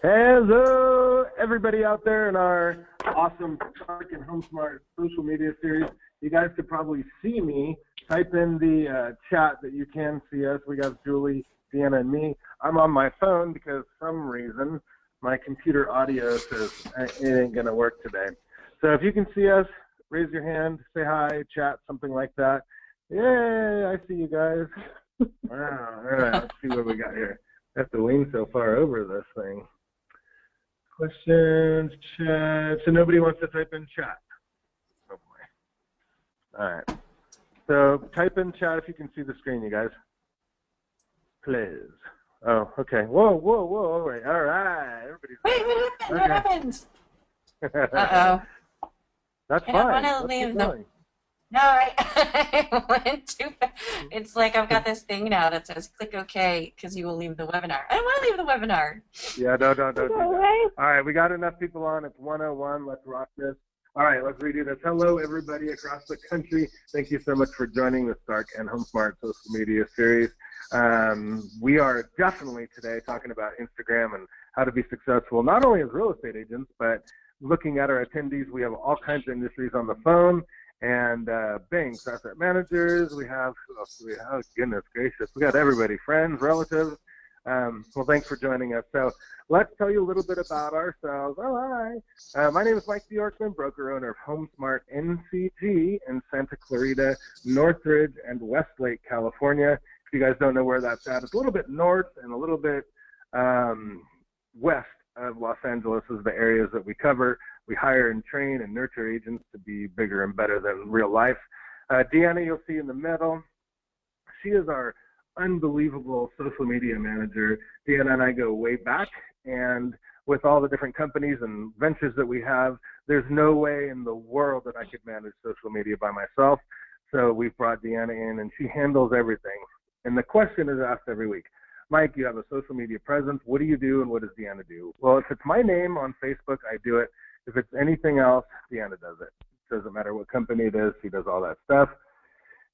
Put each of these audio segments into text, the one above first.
Hello, everybody out there in our awesome Stark and HomeSmart social media series. You guys could probably see me. Type in the chat that you can see us. We got Julie, Deanna, and me. I'm on my phone because for some reason my computer audio says it ain't going to work today. So if you can see us, raise your hand, say hi, chat, something like that. Yay, I see you guys. Wow. All right, let's see what we got here. I have to lean so far over this thing. Questions, chat. So nobody wants to type in chat. Oh boy. All right. So type in chat if you can see the screen, you guys. Please. Oh, okay. Whoa. All right. Everybody's. Wait, what happened? Uh-oh. That's fine. I want to leave the... No, I went too fast. It's like I've got this thing now that says click OK because you will leave the webinar. I don't want to leave the webinar. Yeah, don't do that. All right, we got enough people on. It's 1:01. Let's rock this. All right, let's redo this. Hello, everybody across the country. Thank you so much for joining the Stark and HomeSmart social media series. We are definitely today talking about Instagram and how to be successful, not only as real estate agents, but looking at our attendees. We have all kinds of industries on the phone. And banks, asset managers, we have, oh goodness gracious, we got everybody, friends, relatives. Well, thanks for joining us. So let's tell you a little bit about ourselves. Oh, hi. My name is Mike Bjorkman, broker owner of HomeSmart NCG in Santa Clarita, Northridge, and Westlake, California. If you guys don't know where that's at, it's a little bit north and a little bit west of Los Angeles is the areas that we cover. We hire and train and nurture agents to be bigger and better than real life. Deanna, you'll see in the middle. She is our unbelievable social media manager. Deanna and I go way back, and with all the different companies and ventures that we have, there's no way in the world that I could manage social media by myself. So we've brought Deanna in, and she handles everything. And the question is asked every week. Mike, you have a social media presence. What do you do, and what does Deanna do? Well, if it's my name on Facebook, I do it. If it's anything else, Deanna does it. It doesn't matter what company it is. She does all that stuff.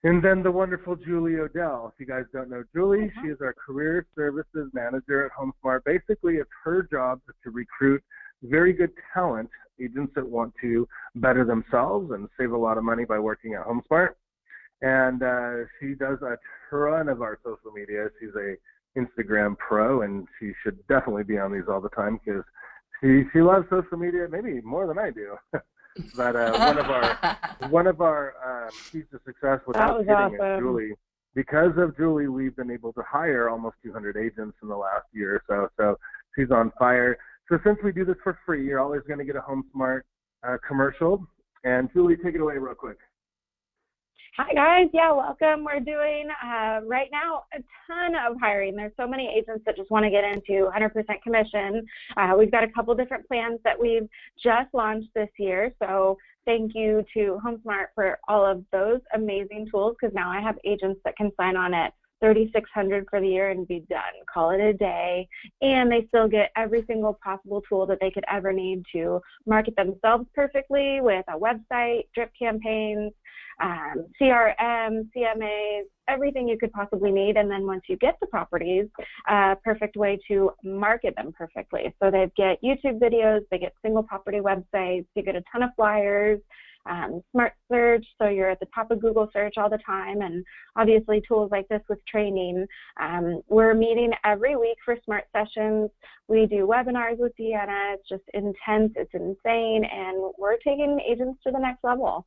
And then the wonderful Julie Odell. If you guys don't know Julie, she is our career services manager at HomeSmart. Basically, it's her job to recruit very good talent, agents that want to better themselves and save a lot of money by working at HomeSmart. And she does a ton of our social media. She's a Instagram pro, and she should definitely be on these all the time because she loves social media, maybe more than I do. But one of our keys to success without kidding awesome. Is Julie. Because of Julie, we've been able to hire almost 200 agents in the last year or so. So she's on fire. So since we do this for free, you're always going to get a HomeSmart commercial. And Julie, take it away real quick. Hi guys, yeah, welcome. We're doing right now a ton of hiring. There's so many agents that just want to get into 100% commission. We've got a couple different plans that we've just launched this year. So thank you to HomeSmart for all of those amazing tools, because now I have agents that can sign on at $3,600 for the year and be done, call it a day, and they still get every single possible tool that they could ever need to market themselves perfectly with a website, drip campaigns, CRM, CMAs, everything you could possibly need. And then once you get the properties, perfect way to market them perfectly. So they get YouTube videos, they get single property websites, you get a ton of flyers, smart search, so you're at the top of Google search all the time, and obviously tools like this with training. We're meeting every week for smart sessions. We do webinars with Deanna. It's just intense, it's insane, and we're taking agents to the next level.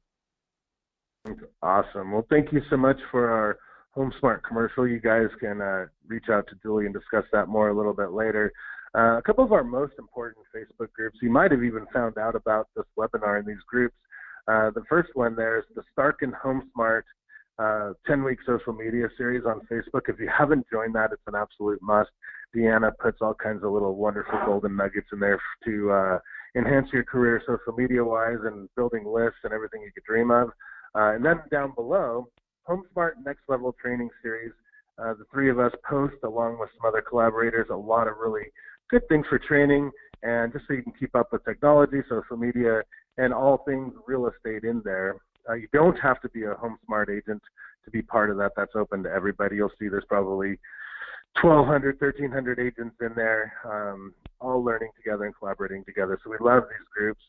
Awesome. Well, thank you so much for our HomeSmart commercial. You guys can reach out to Julie and discuss that more a little bit later. A couple of our most important Facebook groups, you might have even found out about this webinar in these groups. The first one there is the Stark and HomeSmart 10-week social media series on Facebook. If you haven't joined that, it's an absolute must. Deanna puts all kinds of little wonderful golden nuggets in there to enhance your career social media-wise and building lists and everything you could dream of. And then down below, HomeSmart Next Level Training Series. The three of us post, along with some other collaborators, a lot of really good things for training, and just so you can keep up with technology, social media, and all things real estate in there. You don't have to be a HomeSmart agent to be part of that. That's open to everybody. You'll see there's probably 1,200, 1,300 agents in there, all learning together and collaborating together. So we love these groups.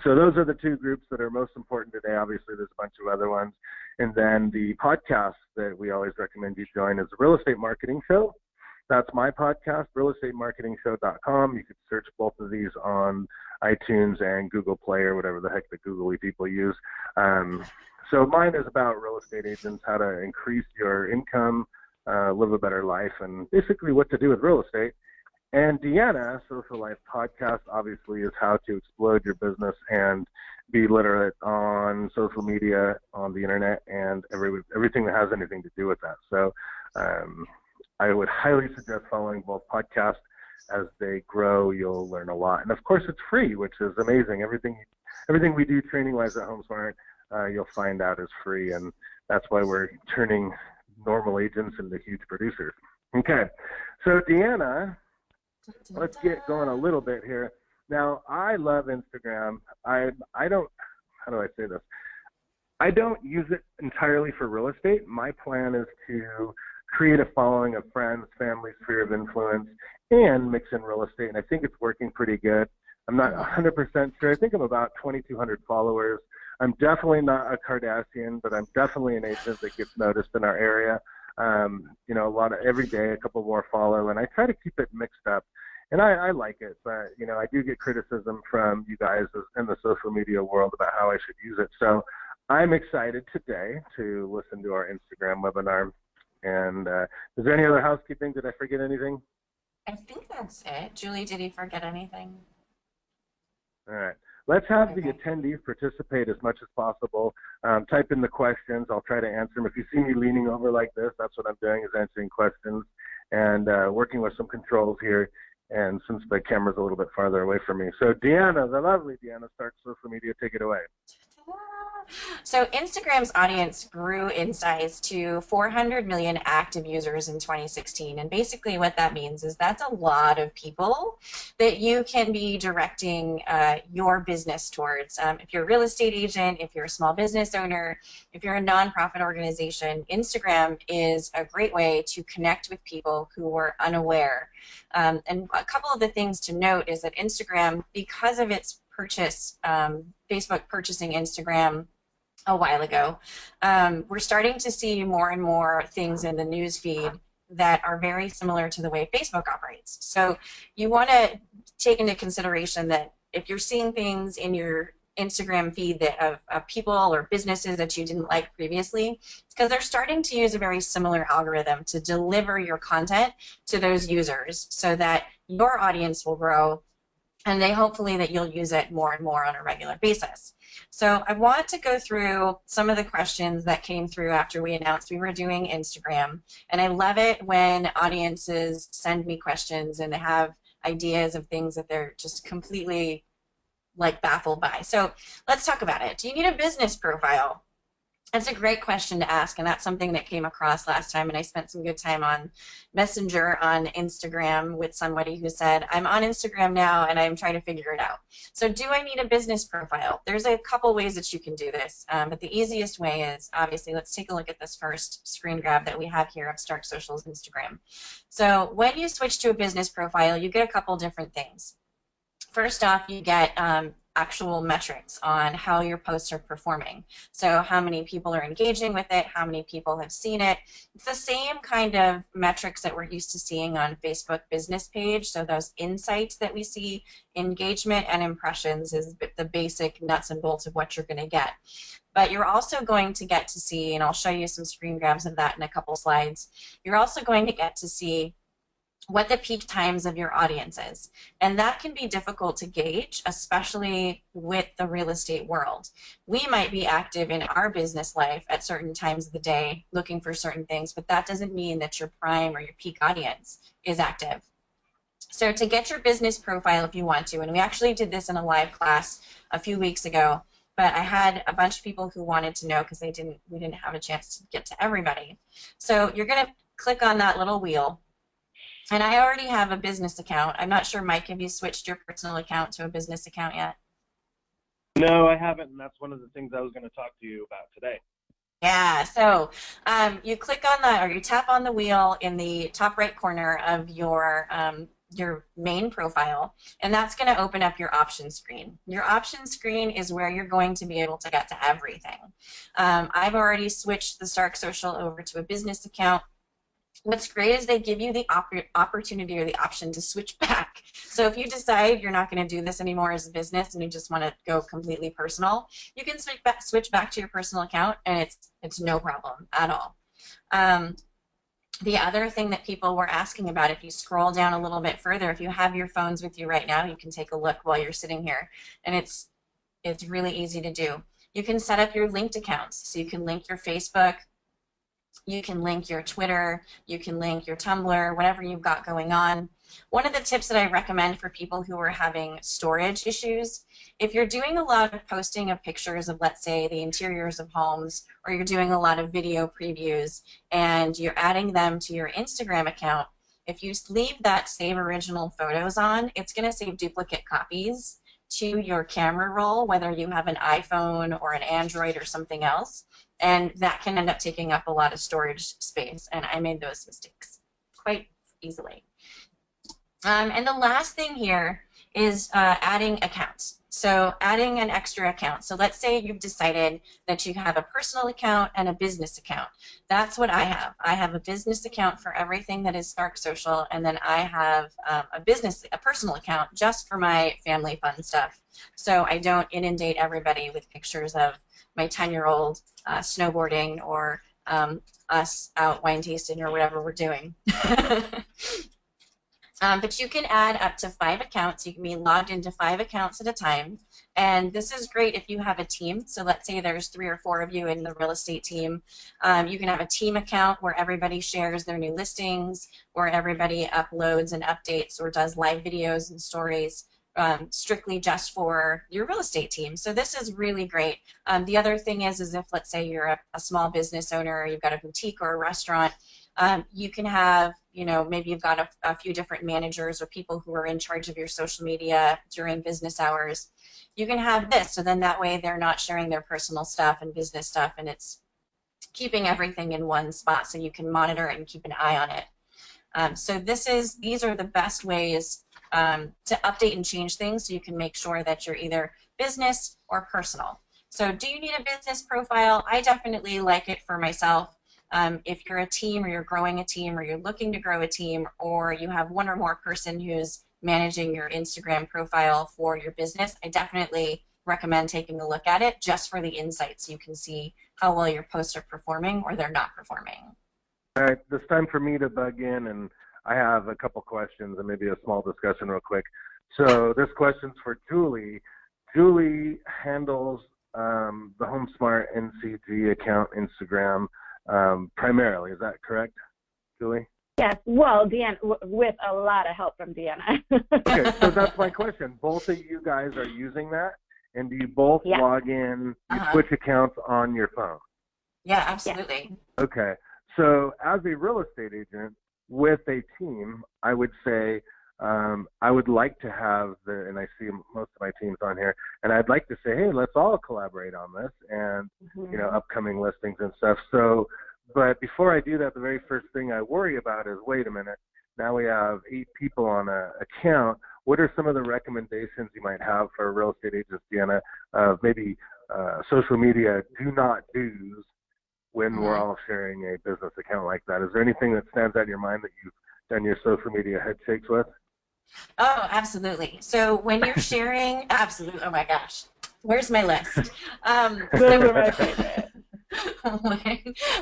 So those are the two groups that are most important today. Obviously, there's a bunch of other ones. And then the podcast that we always recommend you join is the Real Estate Marketing Show. That's my podcast, realestatemarketingshow.com. You could search both of these on iTunes and Google Play or whatever the heck the googly people use. So mine is about real estate agents, how to increase your income, live a better life, and basically what to do with real estate. And Deanna, Social Life Podcast, obviously is how to explode your business and be literate on social media, on the internet, and everything that has anything to do with that. So I would highly suggest following both podcasts. As they grow, you'll learn a lot. And of course, it's free, which is amazing. Everything we do training-wise at HomeSmart, you'll find out is free, and that's why we're turning normal agents into huge producers. Okay, so Deanna, let's get going a little bit here. Now, I love Instagram. I don't, how do I say this? I don't use it entirely for real estate. My plan is to create a following of friends, family, sphere of influence, and mix in real estate, and I think it's working pretty good. I'm not 100% sure. I think I'm about 2,200 followers. I'm definitely not a Kardashian, but I'm definitely an agent that gets noticed in our area. You know, every day a couple more follow, and I try to keep it mixed up. And I like it, but, you know, I do get criticism from you guys in the social media world about how I should use it. So I'm excited today to listen to our Instagram webinar. And is there any other housekeeping? Did I forget anything? I think that's it. Julie, did you forget anything? All right. Let's have the attendees participate as much as possible. Type in the questions. I'll try to answer them. If you see me leaning over like this, that's what I'm doing, is answering questions and working with some controls here. And since the camera's a little bit farther away from me. So Deanna, the lovely Deanna, starts social media. Take it away. So Instagram's audience grew in size to 400 million active users in 2016. And basically what that means is that's a lot of people that you can be directing your business towards. If you're a real estate agent, if you're a small business owner, if you're a nonprofit organization, Instagram is a great way to connect with people who were unaware. And a couple of the things to note is that Instagram, because of its purchase, Facebook purchasing Instagram a while ago, we're starting to see more and more things in the news feed that are very similar to the way Facebook operates. So you want to take into consideration that if you're seeing things in your Instagram feed that of people or businesses that you didn't like previously, it's because they're starting to use a very similar algorithm to deliver your content to those users so that your audience will grow, and hopefully that you'll use it more and more on a regular basis. So I want to go through some of the questions that came through after we announced we were doing Instagram. And I love it when audiences send me questions and they have ideas of things that they're just completely like baffled by. So let's talk about it. Do you need a business profile? That's a great question to ask, and that's something that came across last time, and I spent some good time on Messenger on Instagram with somebody who said, I'm on Instagram now and I'm trying to figure it out. So do I need a business profile? There's a couple ways that you can do this, but the easiest way is, obviously, let's take a look at this first screen grab that we have here of Stark Social's Instagram. So when you switch to a business profile, you get a couple different things. First off, you get actual metrics on how your posts are performing. So how many people are engaging with it, how many people have seen it. It's the same kind of metrics that we're used to seeing on Facebook business page. So those insights that we see, engagement and impressions is the basic nuts and bolts of what you're going to get. But you're also going to get to see, and I'll show you some screen grabs of that in a couple slides, you're also going to get to see what the peak times of your audience is. And that can be difficult to gauge, especially with the real estate world. We might be active in our business life at certain times of the day looking for certain things, but that doesn't mean that your prime or your peak audience is active. So to get your business profile if you want to, and we actually did this in a live class a few weeks ago, but I had a bunch of people who wanted to know because we didn't have a chance to get to everybody. So you're going to click on that little wheel. And I already have a business account. I'm not sure, Mike, have you switched your personal account to a business account yet? No, I haven't, and that's one of the things I was going to talk to you about today. Yeah, so you click on the, or you tap on the wheel in the top right corner of your main profile, and that's going to open up your option screen. Your option screen is where you're going to be able to get to everything. I've already switched the Stark Social over to a business account. What's great is they give you the opportunity or the option to switch back. So if you decide you're not going to do this anymore as a business and you just want to go completely personal, you can switch back to your personal account, and it's no problem at all. Um, the other thing that people were asking about, if you scroll down a little bit further, if you have your phones with you right now, you can take a look while you're sitting here, and it's really easy to do. You can set up your linked accounts, so you can link your Facebook, you can link your Twitter, you can link your Tumblr, whatever you've got going on. One of the tips that I recommend for people who are having storage issues, if you're doing a lot of posting of pictures of, let's say, the interiors of homes, or you're doing a lot of video previews and you're adding them to your Instagram account, if you leave that Save Original Photos on, it's going to save duplicate copies to your camera roll, whether you have an iPhone or an Android or something else, and that can end up taking up a lot of storage space, and I made those mistakes quite easily. And the last thing here is adding accounts. So adding an extra account. So let's say you've decided that you have a personal account and a business account. That's what I have. I have a business account for everything that is Stark Social, and then I have a personal account just for my family fun stuff. So I don't inundate everybody with pictures of my 10-year-old snowboarding or us out wine tasting or whatever we're doing. But you can add up to 5 accounts. You can be logged into 5 accounts at a time. And this is great if you have a team. So let's say there's 3 or 4 of you in the real estate team. You can have a team account where everybody shares their new listings, where everybody uploads and updates or does live videos and stories strictly just for your real estate team. So this is really great. The other thing is if, let's say, you're a small business owner, or you've got a boutique or a restaurant, you can have, maybe you've got a few different managers or people who are in charge of your social media during business hours. You can have this, so then that way they're not sharing their personal stuff and business stuff, and it's keeping everything in one spot so you can monitor it and keep an eye on it. So these are the best ways to update and change things so you can make sure that you're either business or personal. So do you need a business profile? I definitely like it for myself. If you're a team, or you're growing a team, or you're looking to grow a team, or you have one or more person who's managing your Instagram profile for your business, I definitely recommend taking a look at it just for the insights so you can see how well your posts are performing or they're not performing. All right, it's time for me to bug in, and I have a couple questions and maybe a small discussion real quick. So this question's for Julie. Julie handles the HomeSmart NCG account Instagram primarily. Is that correct, Julie? Yes. Well, Deanna, with a lot of help from Deanna. Okay, so that's my question. Both of you guys are using that, and do you both log in, you switch accounts on your phone? Yeah, absolutely. Okay. So as a real estate agent with a team, I would say I would like to have and I see most of my teams on here, and I'd like to say, hey, let's all collaborate on this and, upcoming listings and stuff. So, but before I do that, the very first thing I worry about is, wait a minute, now we have 8 people on an account. What are some of the recommendations you might have for real estate agents, Deanna, of maybe social media do not do's when we're all sharing a business account like that? Is there anything that stands out in your mind that you've done your social media head shakes with? Oh, absolutely. So when you're sharing, absolutely. Oh my gosh, where's my list?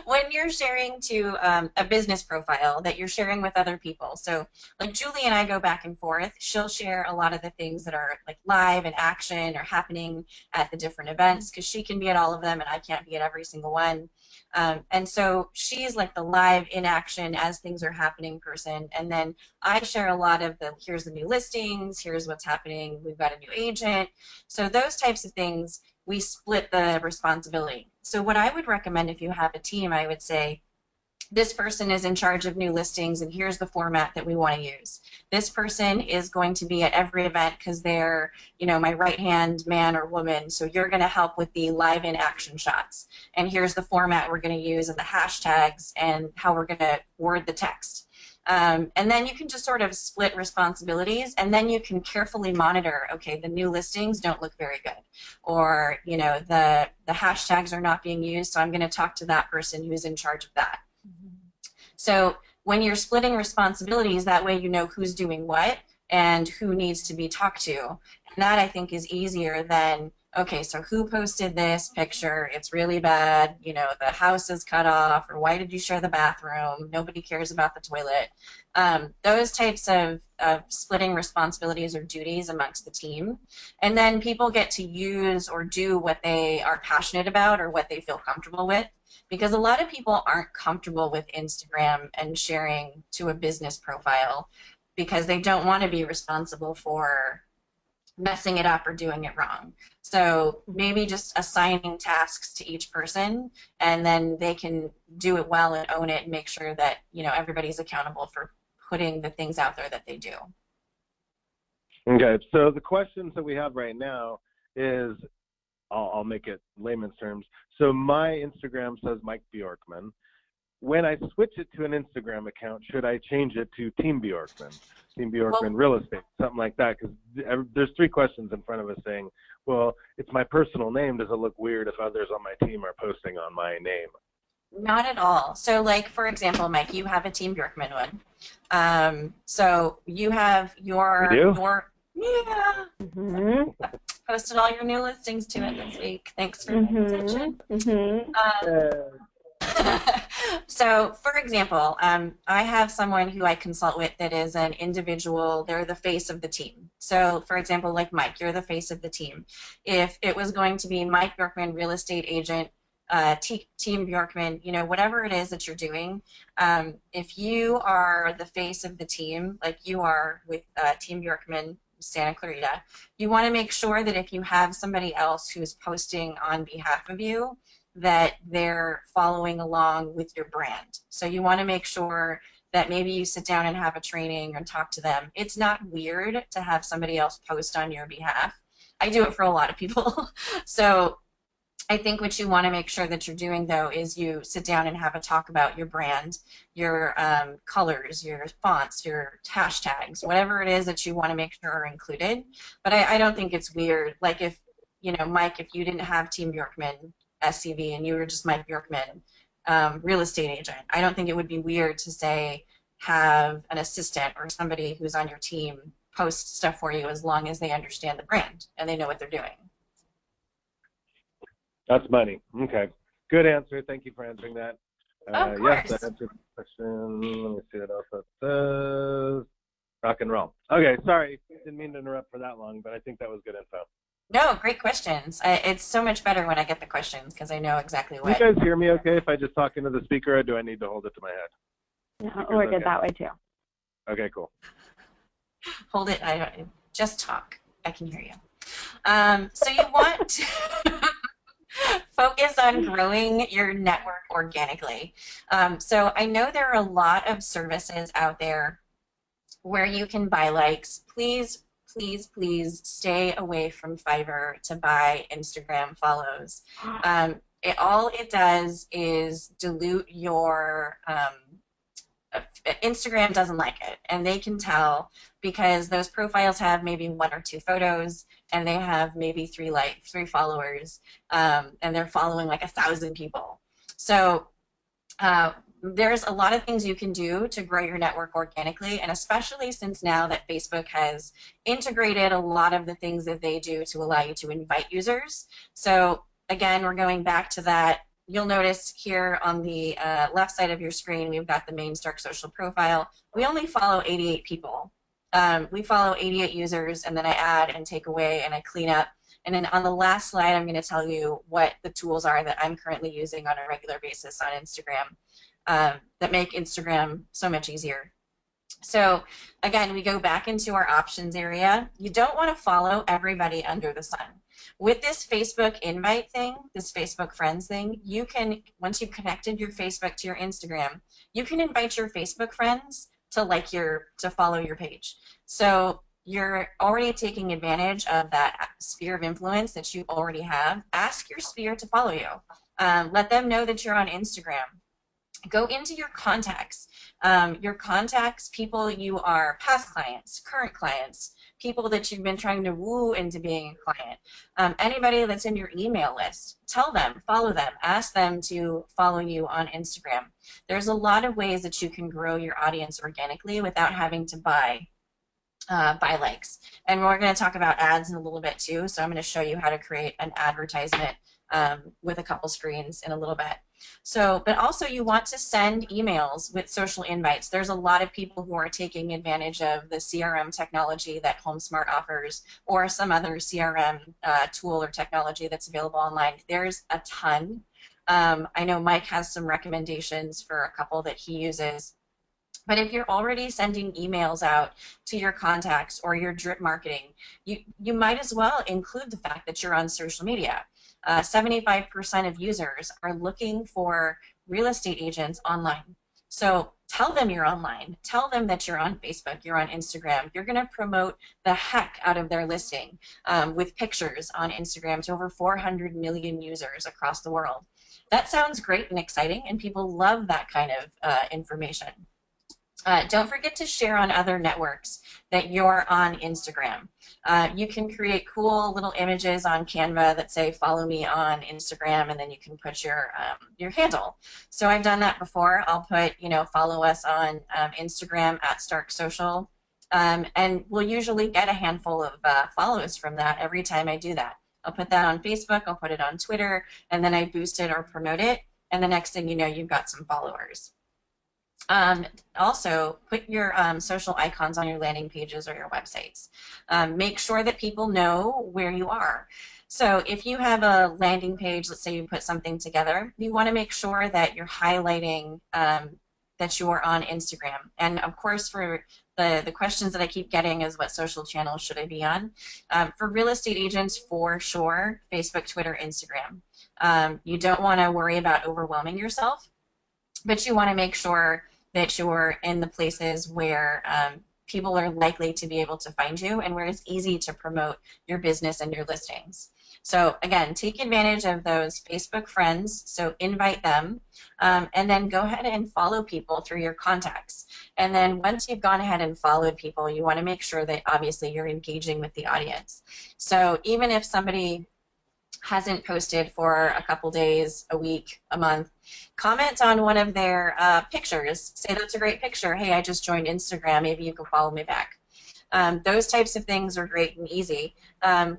When you're sharing to a business profile that you're sharing with other people, so like Julie and I go back and forth, she'll share a lot of the things that are like live and action or happening at the different events, because she can be at all of them and I can't be at every single one. And so she's like the live in action as things are happening person, and then I share a lot of here's the new listings, here's what's happening, we've got a new agent. So those types of things, we split the responsibility. So what I would recommend if you have a team, I would say, this person is in charge of new listings, and here's the format that we want to use. This person is going to be at every event because they're, you know, my right-hand man or woman, so you're going to help with the live in action shots. And here's the format we're going to use and the hashtags and how we're going to word the text. And then you can just sort of split responsibilities, and then you can carefully monitor, okay, the new listings don't look very good, or, you know, the hashtags are not being used, so I'm going to talk to that person who's in charge of that. So when you're splitting responsibilities, that way you know who's doing what and who needs to be talked to. And that, I think, is easier than, okay, so who posted this picture? It's really bad. You know, the house is cut off, or why did you share the bathroom? Nobody cares about the toilet. Those types of splitting responsibilities or duties amongst the team. And then people get to use or do what they are passionate about or what they feel comfortable with. Because a lot of people aren't comfortable with Instagram and sharing to a business profile because they don't want to be responsible for messing it up or doing it wrong. So maybe just assigning tasks to each person, and then they can do it well and own it and make sure that, you know, everybody's accountable for putting the things out there that they do. Okay, so the questions that we have right now is, I'll make it layman's terms. So my Instagram says Mike Bjorkman. When I switch it to an Instagram account, should I change it to Team Bjorkman, Team Bjorkman Real Estate, something like that? Because there's 3 questions in front of us saying, well, it's my personal name. Does it look weird if others on my team are posting on my name? Not at all. So, like, for example, Mike, you have a Team Bjorkman one. So you have your... We do? Yeah. Mm-hmm. Posted all your new listings to it this week. Thanks for paying attention. So, for example, I have someone who I consult with that is an individual. They're the face of the team. So, for example, like Mike, you're the face of the team. If it was going to be Mike Bjorkman, real estate agent, Team Bjorkman, you know, whatever it is that you're doing, if you are the face of the team, like you are with Team Bjorkman, Santa Clarita, you want to make sure that if you have somebody else who's posting on behalf of you, that they're following along with your brand. So you want to make sure that maybe you sit down and have a training and talk to them. It's not weird to have somebody else post on your behalf. I do it for a lot of people. So I think what you want to make sure that you're doing, though, is you sit down and have a talk about your brand, your colors, your fonts, your hashtags, whatever it is that you want to make sure are included. But I don't think it's weird. Like if, you know, Mike, if you didn't have Team Bjorkman SCV and you were just Mike Bjorkman, real estate agent, I don't think it would be weird to say have an assistant or somebody who's on your team post stuff for you as long as they understand the brand and they know what they're doing. That's money. Okay. Good answer. Thank you for answering that. Of course. Yes, that answered the question. Let me see what else it says. Rock and roll. Okay, sorry. Didn't mean to interrupt for that long, but I think that was good info. No, great questions. It's so much better when I get the questions because I know exactly what. You guys hear me okay if I just talk into the speaker, or do I need to hold it to my head? No, we're good that way too. Okay, cool. Hold it. I don't. Just talk. I can hear you. So you want to focus on growing your network organically. So I know there are a lot of services out there where you can buy likes. Please stay away from Fiverr to buy Instagram follows. All it does is dilute your Instagram doesn't like it, and they can tell because those profiles have maybe 1 or 2 photos, and they have maybe 3 followers, and they're following like 1,000 people. So there's a lot of things you can do to grow your network organically, and especially since now that Facebook has integrated a lot of the things that they do to allow you to invite users. So again, we're going back to that. You'll notice here on the left side of your screen, we've got the main Stark Social profile. We only follow 88 people. We follow 88 users, and then I add and take away and I clean up. And then on the last slide, I'm going to tell you what the tools are that I'm currently using on a regular basis on Instagram that make Instagram so much easier. So again, we go back into our options area. You don't want to follow everybody under the sun. With this Facebook invite thing, this Facebook friends thing, you can, once you've connected your Facebook to your Instagram, you can invite your Facebook friends to follow your page. So you're already taking advantage of that sphere of influence that you already have. Ask your sphere to follow you. Let them know that you're on Instagram. Go into your contacts. People you are past clients, current clients, people that you've been trying to woo into being a client, anybody that's in your email list. Tell them, follow them, ask them to follow you on Instagram. There's a lot of ways that you can grow your audience organically without having to buy likes. And we're going to talk about ads in a little bit too, so I'm going to show you how to create an advertisement with a couple screens in a little bit. So, but also you want to send emails with social invites. There's a lot of people who are taking advantage of the CRM technology that HomeSmart offers, or some other CRM tool or technology that's available online. There's a ton. I know Mike has some recommendations for a couple that he uses. But if you're already sending emails out to your contacts or your drip marketing, you might as well include the fact that you're on social media. 75% of users are looking for real estate agents online. So tell them you're online. Tell them that you're on Facebook, you're on Instagram. You're going to promote the heck out of their listing with pictures on Instagram to over 400 million users across the world. That sounds great and exciting, and people love that kind of information. Don't forget to share on other networks that you're on Instagram. You can create cool little images on Canva that say "Follow me on Instagram," and then you can put your handle. So I've done that before. I'll put, follow us on Instagram at Stark Social, and we'll usually get a handful of follows from that every time I do that. I'll put that on Facebook. I'll put it on Twitter, and then I boost it or promote it, and the next thing you know, you've got some followers. Also, put your social icons on your landing pages or your websites. Make sure that people know where you are. So if you have a landing page, let's say you put something together, you want to make sure that you're highlighting that you are on Instagram. And of course, for the questions that I keep getting is what social channels should I be on? For real estate agents, for sure, Facebook, Twitter, Instagram. You don't want to worry about overwhelming yourself, but you want to make sure that you're in the places where people are likely to be able to find you and where it's easy to promote your business and your listings. So again, take advantage of those Facebook friends, so invite them, and then go ahead and follow people through your contacts. And then once you've gone ahead and followed people, you want to make sure that obviously you're engaging with the audience. So even if somebody hasn't posted for a couple days, a week, a month, comment on one of their pictures. Say, that's a great picture. Hey, I just joined Instagram. Maybe you can follow me back. Those types of things are great and easy.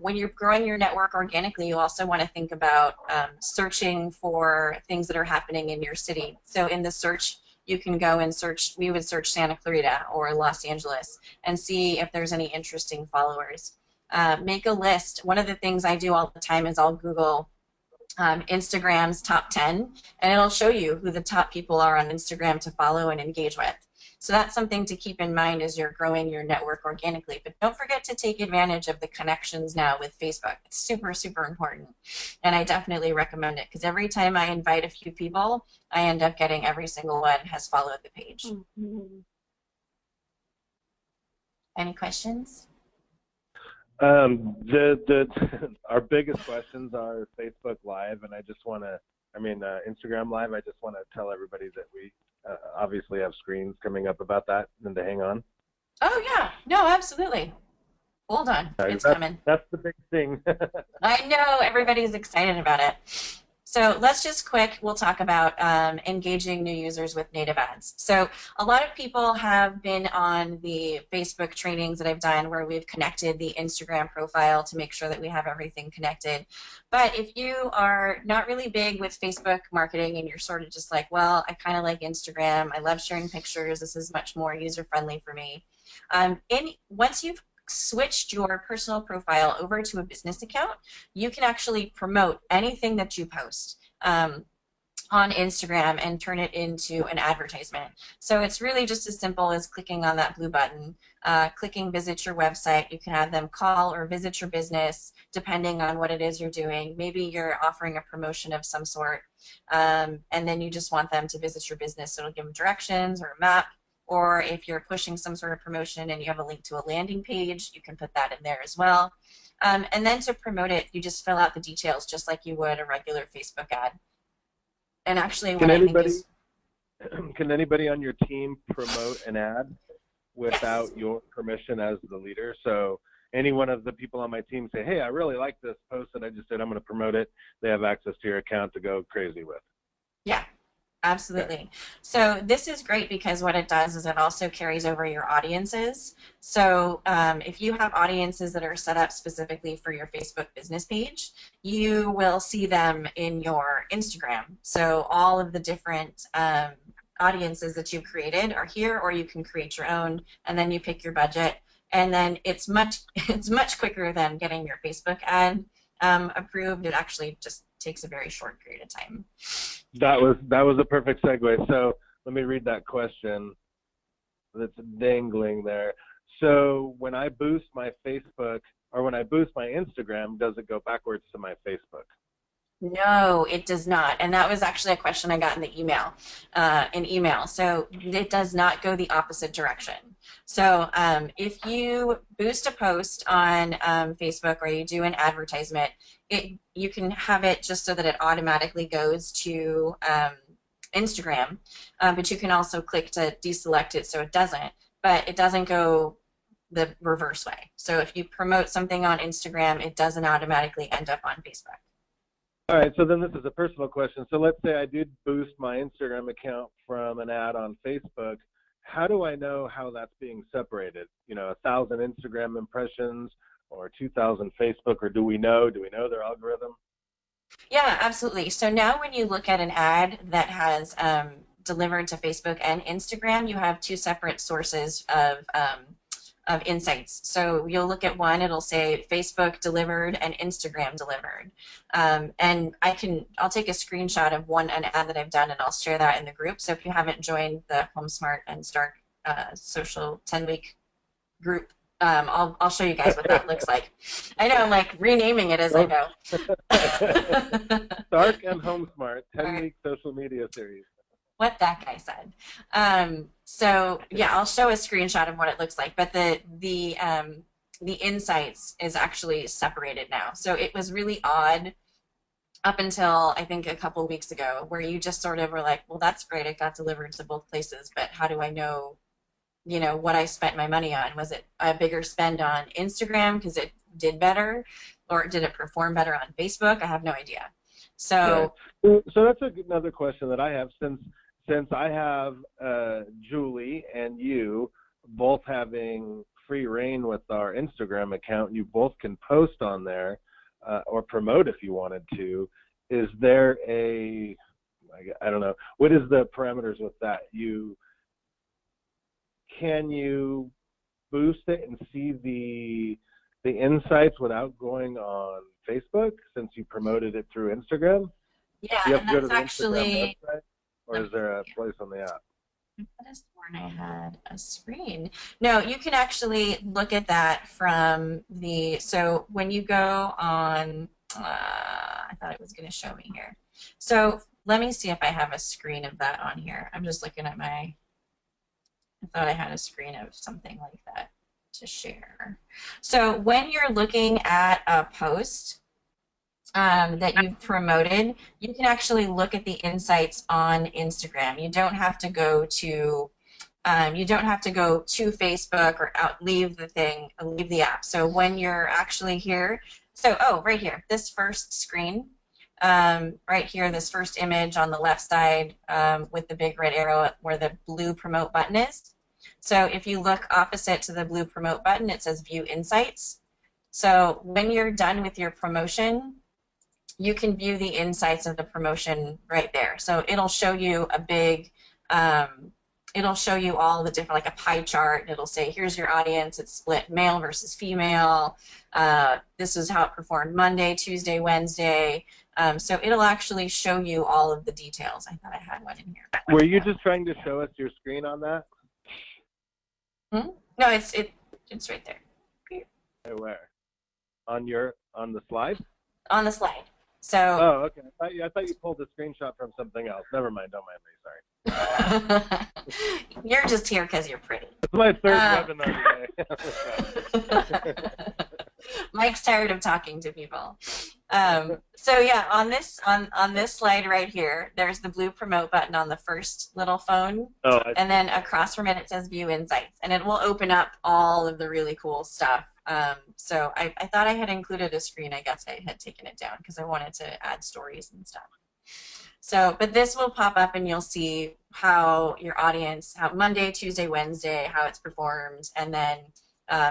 When you're growing your network organically, you also want to think about searching for things that are happening in your city. So in the search, you can go and search, we would search Santa Clarita or Los Angeles and see if there's any interesting followers. Make a list. One of the things I do all the time is I'll Google Instagram's top 10, and it'll show you who the top people are on Instagram to follow and engage with. So that's something to keep in mind as you're growing your network organically. But don't forget to take advantage of the connections now with Facebook. It's super, super important. And I definitely recommend it because every time I invite a few people, I end up getting every single one has followed the page. Mm-hmm. Any questions? Our biggest questions are Facebook Live, and I just want to, Instagram Live. I just want to tell everybody that we obviously have screens coming up about that, and to hang on. Oh yeah, no, absolutely. Hold on, it's coming. That's the big thing. I know everybody's excited about it. So let's just we'll talk about engaging new users with native ads. So a lot of people have been on the Facebook trainings that I've done where we've connected the Instagram profile to make sure that we have everything connected. But if you are not really big with Facebook marketing and you're sort of just like, well, I kind of like Instagram, I love sharing pictures, this is much more user-friendly for me. Once you've switched your personal profile over to a business account, you can actually promote anything that you post. on Instagram and turn it into an advertisement. So it's really just as simple as clicking on that blue button, clicking visit your website. You can have them call or visit your business depending on what it is you're doing. Maybe you're offering a promotion of some sort, and then you just want them to visit your business. So it'll give them directions or a map. Or if you're pushing some sort of promotion and you have a link to a landing page, you can put that in there as well. And then to promote it, you just fill out the details just like you would a regular Facebook ad. And actually, what I think is, can anybody on your team promote an ad without yes. your permission as the leader? So any one of the people on my team say, hey, I really like this post that I just did, I'm going to promote it. They have access to your account to go crazy with. Yeah, absolutely. So this is great because what it does is it also carries over your audiences. So if you have audiences that are set up specifically for your Facebook business page, you will see them in your Instagram. So all of the different audiences that you've created are here, or you can create your own, and then you pick your budget. And then it's much quicker than getting your Facebook ad approved. It actually just takes a very short period of time. That was a perfect segue. So let me read that question that's dangling there. So when I boost my Facebook, or when I boost my Instagram, does it go backwards to my Facebook? No, it does not. And that was actually a question I got in the email, So it does not go the opposite direction. So if you boost a post on Facebook or you do an advertisement, you can have it just so that it automatically goes to Instagram, but you can also click to deselect it so it doesn't. But it doesn't go the reverse way. So if you promote something on Instagram, it doesn't automatically end up on Facebook. All right, so then this is a personal question. So let's say I did boost my Instagram account from an ad on Facebook. How do I know how that's being separated? 1,000 Instagram impressions or 2,000 Facebook, or do we know their algorithm? Yeah, absolutely. So now when you look at an ad that has delivered to Facebook and Instagram, you have two separate sources of insights. So you'll look at one, it'll say Facebook delivered and Instagram delivered. And I'll take a screenshot of an ad that I've done, and I'll share that in the group. So if you haven't joined the HomeSmart and Stark social 10-week group, I'll show you guys what that looks like. I know I'm like renaming it as I go. Stark and HomeSmart 10-week social media series. What that guy said. So yeah, I'll show a screenshot of what it looks like, but the insights is actually separated now. So it was really odd up until I think a couple of weeks ago, where you just sort of were like, well, that's great, it got delivered to both places, but how do I know, what I spent my money on? Was it a bigger spend on Instagram because it did better, or did it perform better on Facebook? I have no idea. So that's another question that I have, since I have Julie and you both having free reign with our Instagram account, you both can post on there or promote if you wanted to. Is there I don't know, what is the parameters with that? Can you boost it and see the insights without going on Facebook, since you promoted it through Instagram? Yeah, you have and to go that's to the actually Instagram website, or is there a place on the app? That is when I had a screen. No, you can actually look at that from so when you go on, I thought it was going to show me here. So let me see if I have a screen of that on here. I'm just looking at I thought I had a screen of something like that to share. So when you're looking at a post that you've promoted, you can actually look at the insights on Instagram. You don't have to go to Facebook or leave the app. So when you're actually here, right here, this first screen, right here, this first image on the left side with the big red arrow where the blue promote button is. So if you look opposite to the blue promote button, it says view insights. So when you're done with your promotion, you can view the insights of the promotion right there. So it'll show you it'll show you all the different, like a pie chart, and it'll say, here's your audience, it's split male versus female, this is how it performed Monday, Tuesday, Wednesday, So it'll actually show you all of the details. I thought I had one in here. Were you just trying to show us your screen on that? No, it's right there. Hey, where? On the slide? On the slide. So. Oh, okay. I thought you pulled a screenshot from something else. Never mind. Don't mind me. Sorry. You're just here because you're pretty. It's my third webinar today. Mike's tired of talking to people. So yeah, on this slide right here, there's the blue promote button on the first little phone, and then across from it says View Insights, and it will open up all of the really cool stuff. So I thought I had included a screen. I guess I had taken it down because I wanted to add stories and stuff. So, but this will pop up and you'll see how your audience, how Monday, Tuesday, Wednesday, how it's performed, and then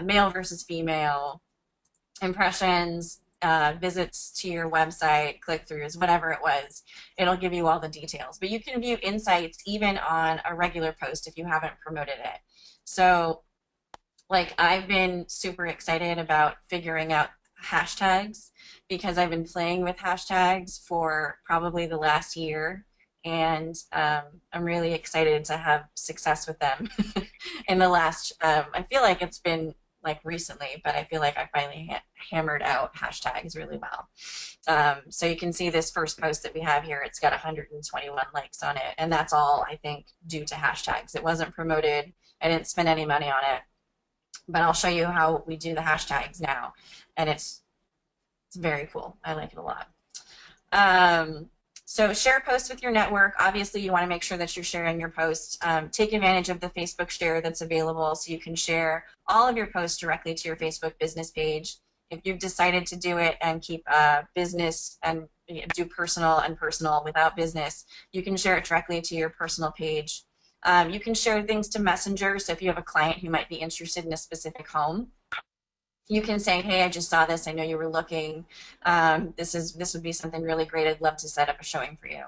male versus female, impressions, visits to your website, click-throughs, whatever it was. It'll give you all the details. But you can view insights even on a regular post if you haven't promoted it. So, like, I've been super excited about figuring out hashtags because I've been playing with hashtags for probably the last year, and I'm really excited to have success with them in the last, I feel like it's been like recently, but I feel like I finally hammered out hashtags really well. So you can see this first post that we have here, it's got 121 likes on it, and that's all, I think, due to hashtags. It wasn't promoted, I didn't spend any money on it, but I'll show you how we do the hashtags now, and it's very cool. I like it a lot. So share posts with your network. Obviously, you want to make sure that you're sharing your posts. Take advantage of the Facebook share that's available so you can share all of your posts directly to your Facebook business page. If you've decided to do it and keep business and do personal and personal without business, you can share it directly to your personal page. You can share things to Messenger, so if you have a client who might be interested in a specific home, you can say, hey, I just saw this, I know you were looking, this would be something really great, I'd love to set up a showing for you.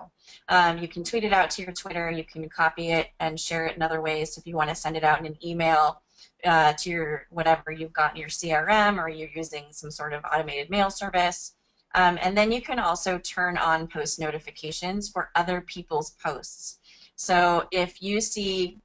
You can tweet it out to your Twitter, you can copy it and share it in other ways if you want to send it out in an email to your whatever you've got in your CRM, or you're using some sort of automated mail service. And then you can also turn on post notifications for other people's posts. So if you see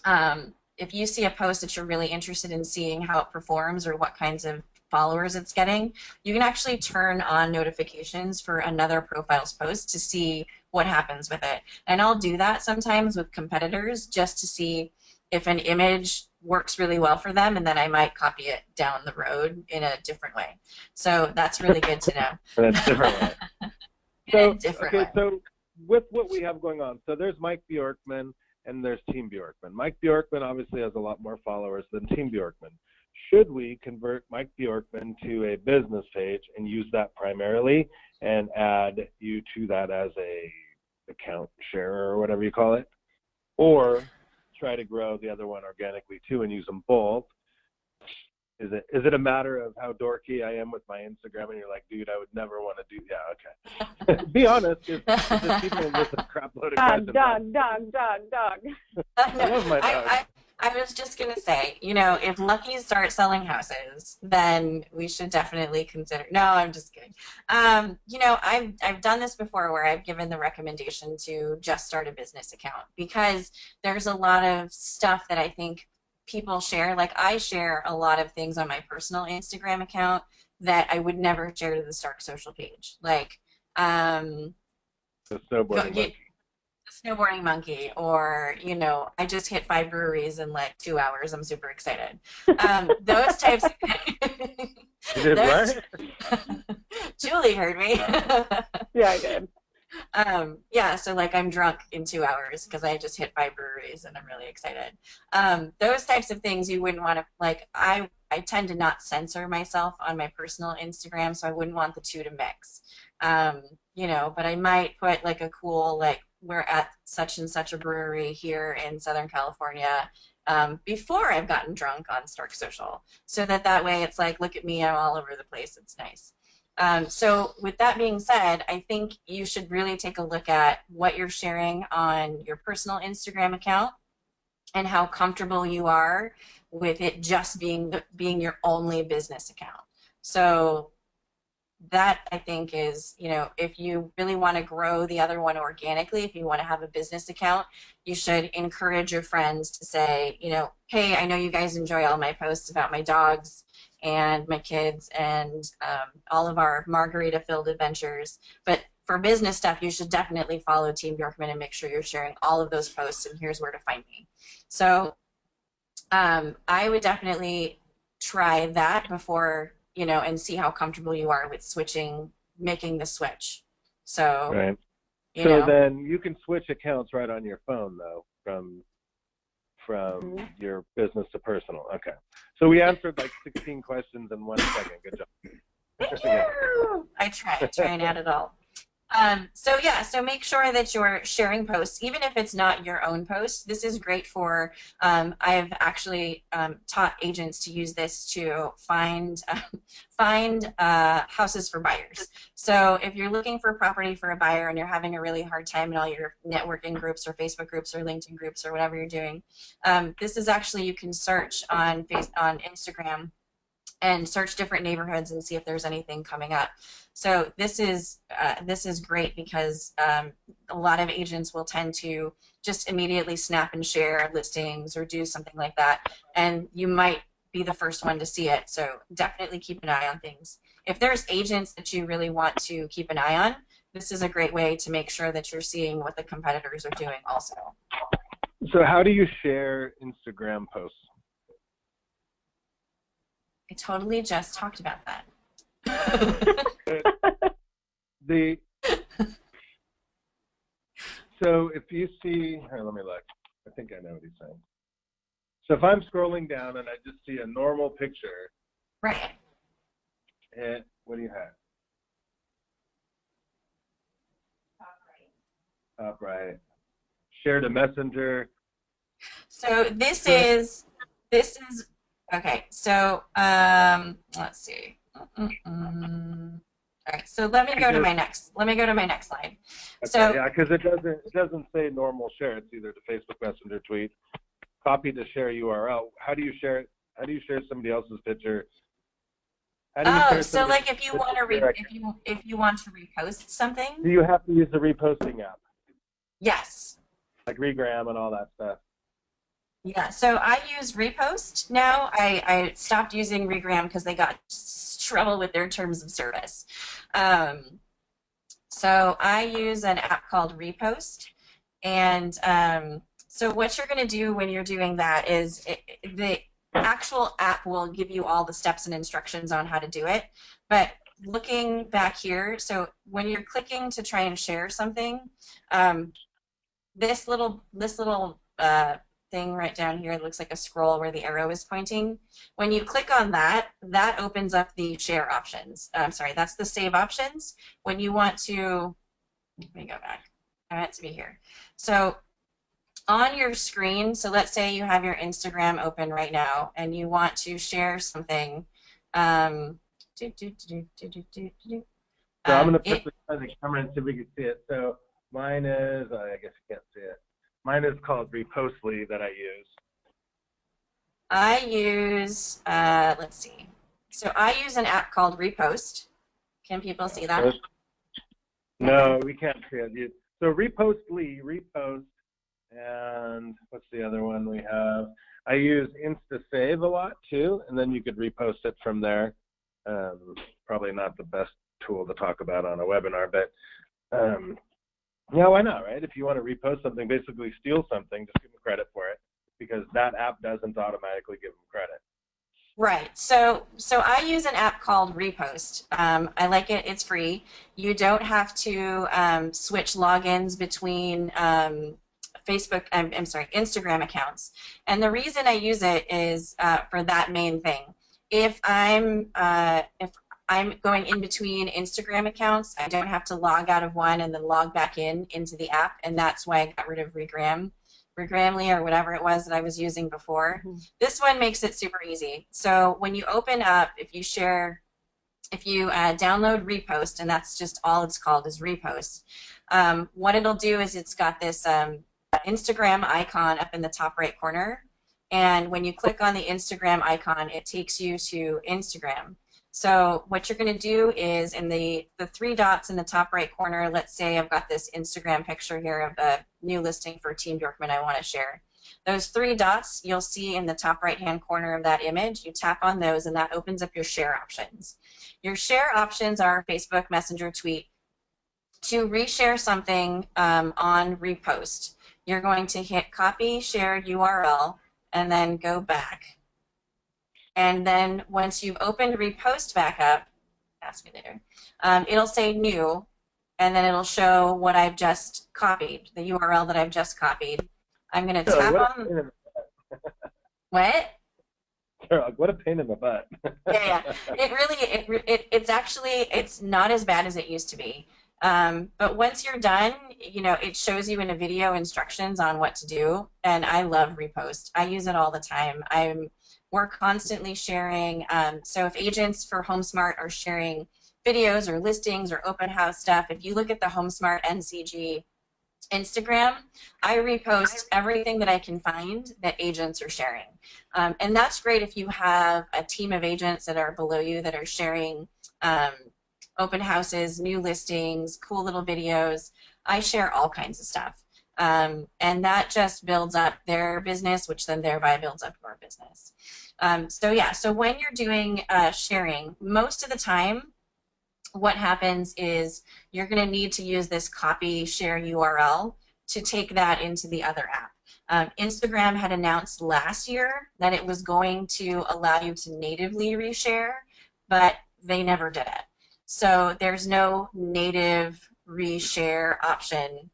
a post that you're really interested in seeing how it performs or what kinds of followers it's getting, you can actually turn on notifications for another profile's post to see what happens with it. And I'll do that sometimes with competitors just to see if an image works really well for them, and then I might copy it down the road in a different way. So that's really good to know. In a different way. So with what we have going on, so there's Mike Bjorkman, and there's Team Bjorkman. Mike Bjorkman obviously has a lot more followers than Team Bjorkman. Should we convert Mike Bjorkman to a business page and use that primarily and add you to that as a account sharer or whatever you call it? Or try to grow the other one organically too and use them both? Is it a matter of how dorky I am with my Instagram and you're like, dude, I would never want to do, yeah, okay. Be honest, because people listen a crap load of questions. Dog. I love my dog. I was just going to say, you know, if Lucky starts selling houses, then we should definitely consider. No, I'm just kidding. You know, I've done this before where I've given the recommendation to just start a business account because there's a lot of stuff that I think people share. Like, I share a lot of things on my personal Instagram account that I would never share to the Stark Social page. Like, the snowboarding monkey, or, you know, I just hit 5 breweries in like 2 hours. I'm super excited. Those types of things. You did what? Julie heard me. Yeah, I did. Yeah, so like I'm drunk in 2 hours because I just hit 5 breweries and I'm really excited. Those types of things you wouldn't want to, like, I tend to not censor myself on my personal Instagram, so I wouldn't want the two to mix. You know, but I might put like a cool, like, we're at such and such a brewery here in Southern California before I've gotten drunk on Stark Social, so that way it's like, look at me, I'm all over the place, it's nice. So with that being said, I think you should really take a look at what you're sharing on your personal Instagram account and how comfortable you are with it just being your only business account. So that I think is, if you really want to grow the other one organically, if you want to have a business account, you should encourage your friends to say, hey, I know you guys enjoy all my posts about my dogs and my kids and all of our margarita-filled adventures, but for business stuff, you should definitely follow Team Bjorkman and make sure you're sharing all of those posts, and here's where to find me. So I would definitely try that before, and see how comfortable you are with making the switch. So, right. So then you can switch accounts right on your phone, though, from your business to personal. Okay. So we answered like 16 questions in 1 second. Good job. Thank you. I try and add it all. So make sure that you're sharing posts, even if it's not your own post. This is great for, I've actually taught agents to use this to find houses for buyers. So if you're looking for property for a buyer and you're having a really hard time in all your networking groups or Facebook groups or LinkedIn groups or whatever you're doing, this is actually, you can search on Instagram and search different neighborhoods and see if there's anything coming up. So this is great because a lot of agents will tend to just immediately snap and share listings or do something like that, and you might be the first one to see it. So definitely keep an eye on things. If there's agents that you really want to keep an eye on, this is a great way to make sure that you're seeing what the competitors are doing also. So how do you share Instagram posts? I totally just talked about that. So if you see, here, let me look. I think I know what he's saying. So if I'm scrolling down and I just see a normal picture, right? And what do you have? Top right. Share to Messenger. So this is okay. So let's see. All right. So let me go to my next slide. Okay, so yeah, because it doesn't say normal share. It's either the Facebook Messenger tweet, copy to share URL. How do you share it? How do you share somebody else's picture? So like if you want to if you want to repost something, do you have to use the reposting app? Yes. Like Regram and all that stuff. Yeah, so I use Repost now. I stopped using Regram because they got trouble with their terms of service. So I use an app called Repost, and so what you're going to do when you're doing that is the actual app will give you all the steps and instructions on how to do it, but looking back here, so when you're clicking to try and share something, this little thing right down here, it looks like a scroll where the arrow is pointing. When you click on that, that opens up the share options. I'm sorry, that's the save options. When you want to, let me go back. I meant to be here. So on your screen, so let's say you have your Instagram open right now and you want to share something. So I'm going to put the camera in so we can see it. So mine is, I guess you can't see it. Mine is called Repostly that I use. I use, let's see. So I use an app called Repost. Can people see that? No, we can't see it. So Repostly, Repost, and what's the other one we have? I use InstaSave a lot too, and then you could repost it from there. Probably not the best tool to talk about on a webinar, but yeah, why not, right? If you want to repost something, basically steal something, just give them credit for it, because that app doesn't automatically give them credit. Right. So I use an app called Repost. I like it. It's free. You don't have to switch logins between Instagram accounts. And the reason I use it is for that main thing. If I'm going in between Instagram accounts, I don't have to log out of one and then log back into the app, and that's why I got rid of Regramly or whatever it was that I was using before. Mm-hmm. This one makes it super easy. So when you open up, if you download Repost, and that's just all it's called is Repost, what it'll do is it's got this Instagram icon up in the top right corner, and when you click on the Instagram icon, it takes you to Instagram. So what you're going to do is in the three dots in the top right corner, let's say I've got this Instagram picture here of a new listing for Team Bjorkman I want to share. Those three dots you'll see in the top right-hand corner of that image. You tap on those, and that opens up your share options. Your share options are Facebook, Messenger, Tweet. To reshare something on repost, you're going to hit copy shared URL and then go back. And then once you've opened repost back up, ask me later, it'll say new, and then it'll show what I've just copied, the URL that I've just copied. I'm going to tap on. What? What a pain in the butt. Yeah. It's actually, it's not as bad as it used to be. But once you're done, you know, it shows you in a video instructions on what to do, and I love repost. I use it all the time. We're constantly sharing. So if agents for HomeSmart are sharing videos or listings or open house stuff, if you look at the HomeSmart NCG Instagram, I repost everything that I can find that agents are sharing. And that's great if you have a team of agents that are below you that are sharing open houses, new listings, cool little videos. I share all kinds of stuff. And that just builds up their business, which then thereby builds up your business. So yeah, so when you're doing sharing, most of the time, what happens is you're going to need to use this copy share URL to take that into the other app. Instagram had announced last year that it was going to allow you to natively reshare, but they never did it. So there's no native reshare option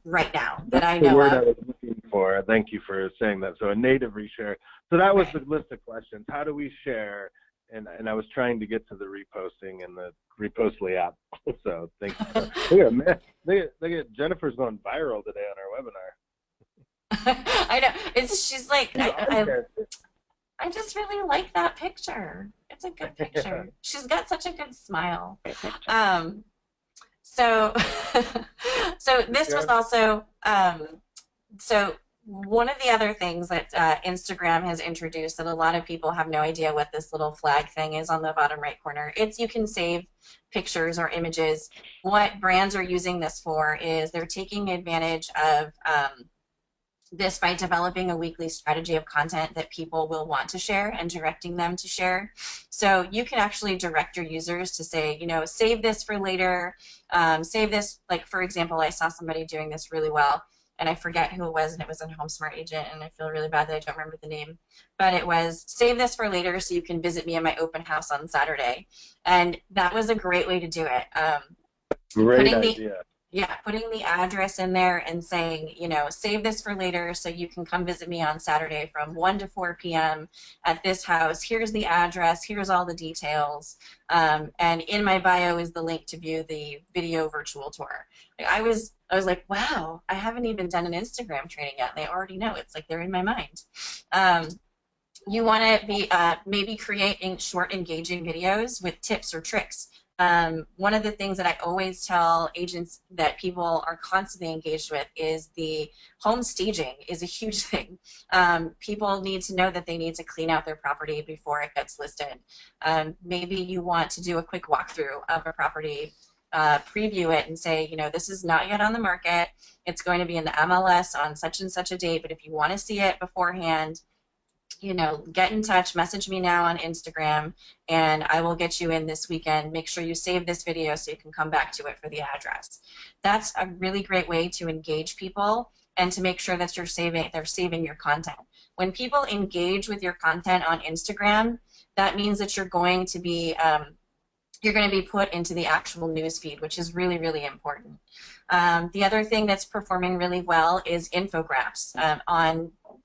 right now that I know of. That's the word I was looking for. Thank you for saying that. So a native reshare. So that was the list of questions. How do we share? And I was trying to get to the reposting and the Repostly app. So thank you. Look at Jennifer's going viral today on our webinar. I know. She's like, I just really like that picture. It's a good picture. She's got such a good smile. So this was also so one of the other things that Instagram has introduced that a lot of people have no idea what this little flag thing is on the bottom right corner. It's you can save pictures or images. What brands are using this for is they're taking advantage of this by developing a weekly strategy of content that people will want to share and directing them to share. So you can actually direct your users to say, you know, save this for later, save this, like for example, I saw somebody doing this really well, and I forget who it was, and it was a HomeSmart agent, and I feel really bad that I don't remember the name, but it was save this for later so you can visit me at my open house on Saturday. And that was a great way to do it. Great idea. Yeah, putting the address in there and saying, you know, save this for later so you can come visit me on Saturday from 1 to 4 p.m. at this house. Here's the address. Here's all the details. And in my bio is the link to view the video virtual tour. I was like, wow, I haven't even done an Instagram training yet. They already know. It's like they're in my mind. You want to be maybe creating short, engaging videos with tips or tricks. One of the things that I always tell agents that people are constantly engaged with is the home staging is a huge thing. People need to know that they need to clean out their property before it gets listed. Maybe you want to do a quick walkthrough of a property, preview it and say, you know, this is not yet on the market. It's going to be in the MLS on such and such a date, but if you want to see it beforehand, you know, get in touch, message me now on Instagram, and I will get you in this weekend. Make sure you save this video so you can come back to it for the address. That's a really great way to engage people and to make sure that they're saving your content. When people engage with your content on Instagram, that means that you're going to be put into the actual news feed, which is really, really important. The other thing that's performing really well is infographics.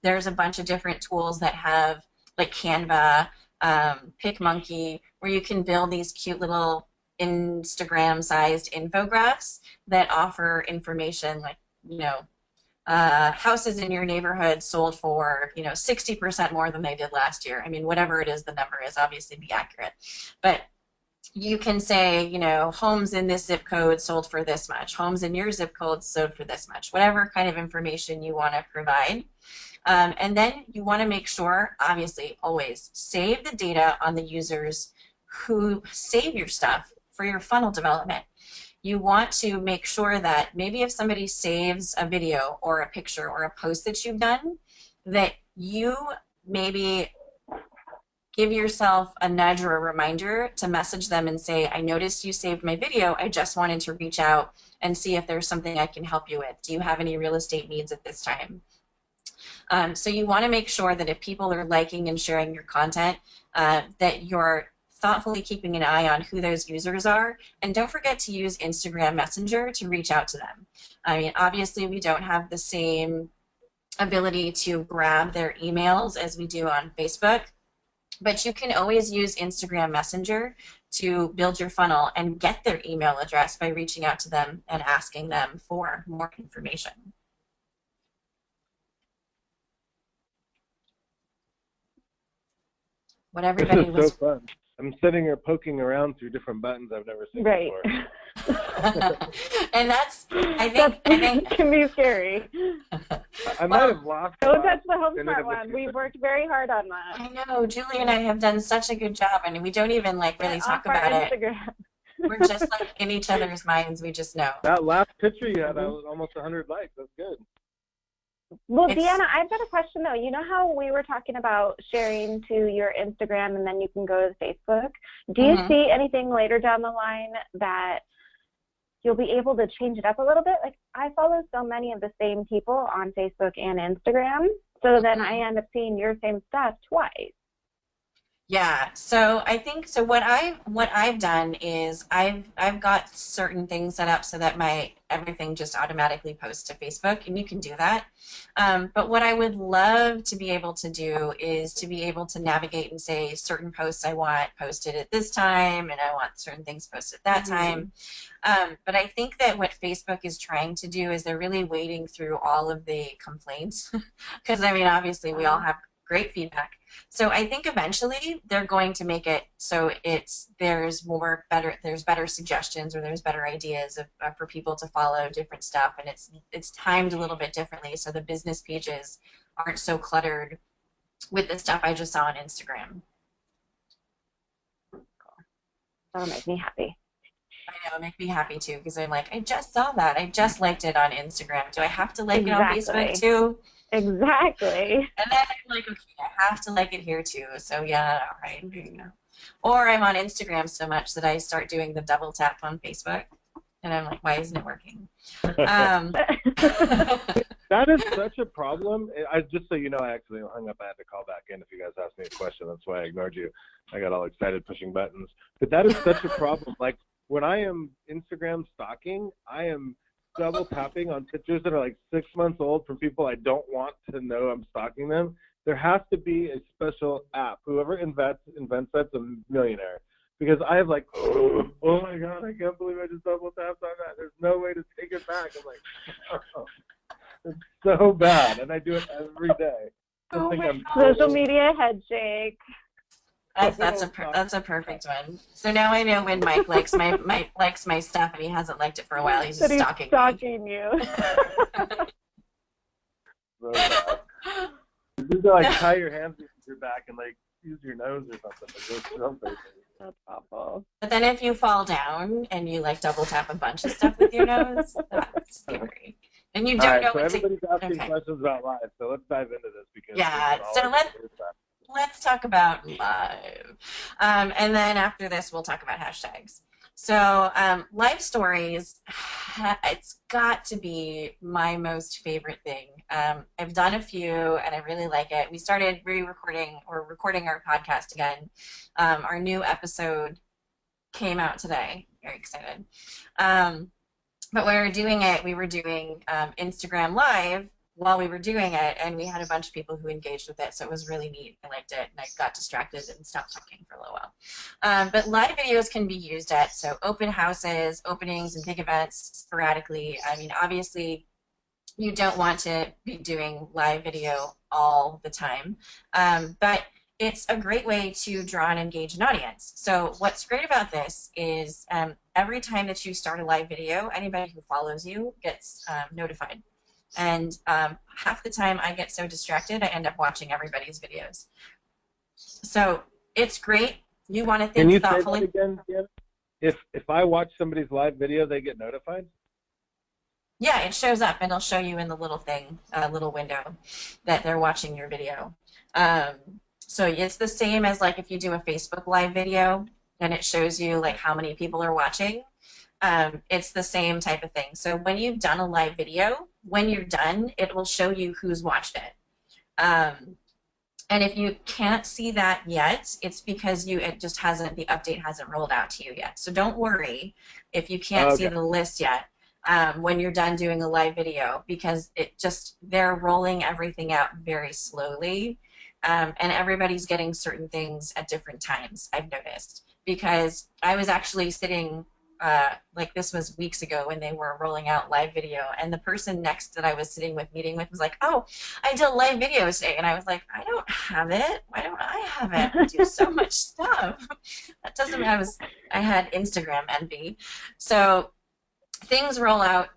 There's a bunch of different tools that have, like Canva, PicMonkey, where you can build these cute little Instagram-sized infographics that offer information like, you know, houses in your neighborhood sold for, you know, 60% more than they did last year. I mean, whatever it is the number is, obviously be accurate. But you can say, you know, homes in this zip code sold for this much, homes in your zip code sold for this much, whatever kind of information you want to provide. And then you want to make sure, obviously, always save the data on the users who save your stuff for your funnel development. You want to make sure that maybe if somebody saves a video or a picture or a post that you've done, that you maybe give yourself a nudge or a reminder to message them and say, I noticed you saved my video. I just wanted to reach out and see if there's something I can help you with. Do you have any real estate needs at this time? So you want to make sure that if people are liking and sharing your content, that you're thoughtfully keeping an eye on who those users are. And don't forget to use Instagram Messenger to reach out to them. I mean, obviously we don't have the same ability to grab their emails as we do on Facebook, but you can always use Instagram Messenger to build your funnel and get their email address by reaching out to them and asking them for more information. What everybody was so fun. I'm sitting here poking around through different buttons I've never seen before. And that's, I think can be scary. I might have lost. Don't touch the HomeSmart one. We've worked very hard on that. I know. Julie and I have done such a good job, and we don't even like really talk about it. We're just like in each other's minds. We just know. That last picture you had, almost 100 likes. That's good. Well, Deanna, I've got a question, though. You know how we were talking about sharing to your Instagram and then you can go to Facebook? Do you see anything later down the line that you'll be able to change it up a little bit? Like, I follow so many of the same people on Facebook and Instagram, so then I end up seeing your same stuff twice. Yeah, so I think what I've done is I've got certain things set up so that everything just automatically posts to Facebook, and you can do that. But what I would love to be able to do is to be able to navigate and say certain posts I want posted at this time, and I want certain things posted at that time. But I think that what Facebook is trying to do is they're really wading through all of the complaints, because I mean obviously we all have great feedback. So I think eventually they're going to make it so there's better suggestions, or there's better ideas for people to follow different stuff, and it's timed a little bit differently, so the business pages aren't so cluttered with the stuff I just saw on Instagram. Cool. That'll make me happy. I know, make me happy too, because I'm like, I just saw that. I just liked it on Instagram. Do I have to like it on Facebook too? Exactly. And then I'm like, okay, I have to like it here too. So yeah, all right, here you go. Or I'm on Instagram so much that I start doing the double tap on Facebook, and I'm like, why isn't it working? That is such a problem. Just so you know, I actually hung up. I had to call back in if you guys asked me a question. That's why I ignored you. I got all excited pushing buttons. But that is such a problem. Like, when I am Instagram stalking, I am double tapping on pictures that are like 6 months old from people I don't want to know I'm stalking them. There has to be a special app. Whoever invents that's a millionaire. Because I have like, oh my God, I can't believe I just double tapped on that. There's no way to take it back. I'm like, oh, it's so bad. And I do it every day. Social media head shake. That's a perfect one. So now I know when Mike likes my stuff and he hasn't liked it for a while. He's just stalking you. So bad. You just like tie your hands behind your back and like use your nose or something. That's awful. But then if you fall down and you like double tap a bunch of stuff with your nose, that's scary. And you don't know what to. Everybody's asking questions about live, so let's dive into this because let's talk about live. And then after this, we'll talk about hashtags. So live stories, it's got to be my most favorite thing. I've done a few, and I really like it. We started recording our podcast again. Our new episode came out today. Very excited. But when we were doing Instagram Live while we were doing it, and we had a bunch of people who engaged with it, so it was really neat. I liked it, and I got distracted and stopped talking for a little while. But live videos can be used at open houses, openings, and big events sporadically. I mean, obviously, you don't want to be doing live video all the time, but it's a great way to draw and engage an audience. So what's great about this is every time that you start a live video, anybody who follows you gets notified. And half the time I get so distracted, I end up watching everybody's videos. So it's great You want to Can think you thoughtfully. say that again, Deanna? If I watch somebody's live video, they get notified? Yeah, it shows up, and it'll show you in the little thing, little window, that they're watching your video. Um, so it's the same as like if you do a Facebook live video, and it shows you like how many people are watching. It's the same type of thing. So when you've done a live video, when you're done, it will show you who's watched it. And if you can't see that yet, it's because the update hasn't rolled out to you yet. So don't worry if you can't see the list yet when you're done doing a live video, because they're rolling everything out very slowly, and everybody's getting certain things at different times, I've noticed. Because I was actually sitting, like this was weeks ago when they were rolling out live video, and the person next that I was meeting with was like, oh, I did a live video today. And I was like, I don't have it. Why don't I have it? I do so much stuff. That doesn't, I had Instagram envy. So things roll out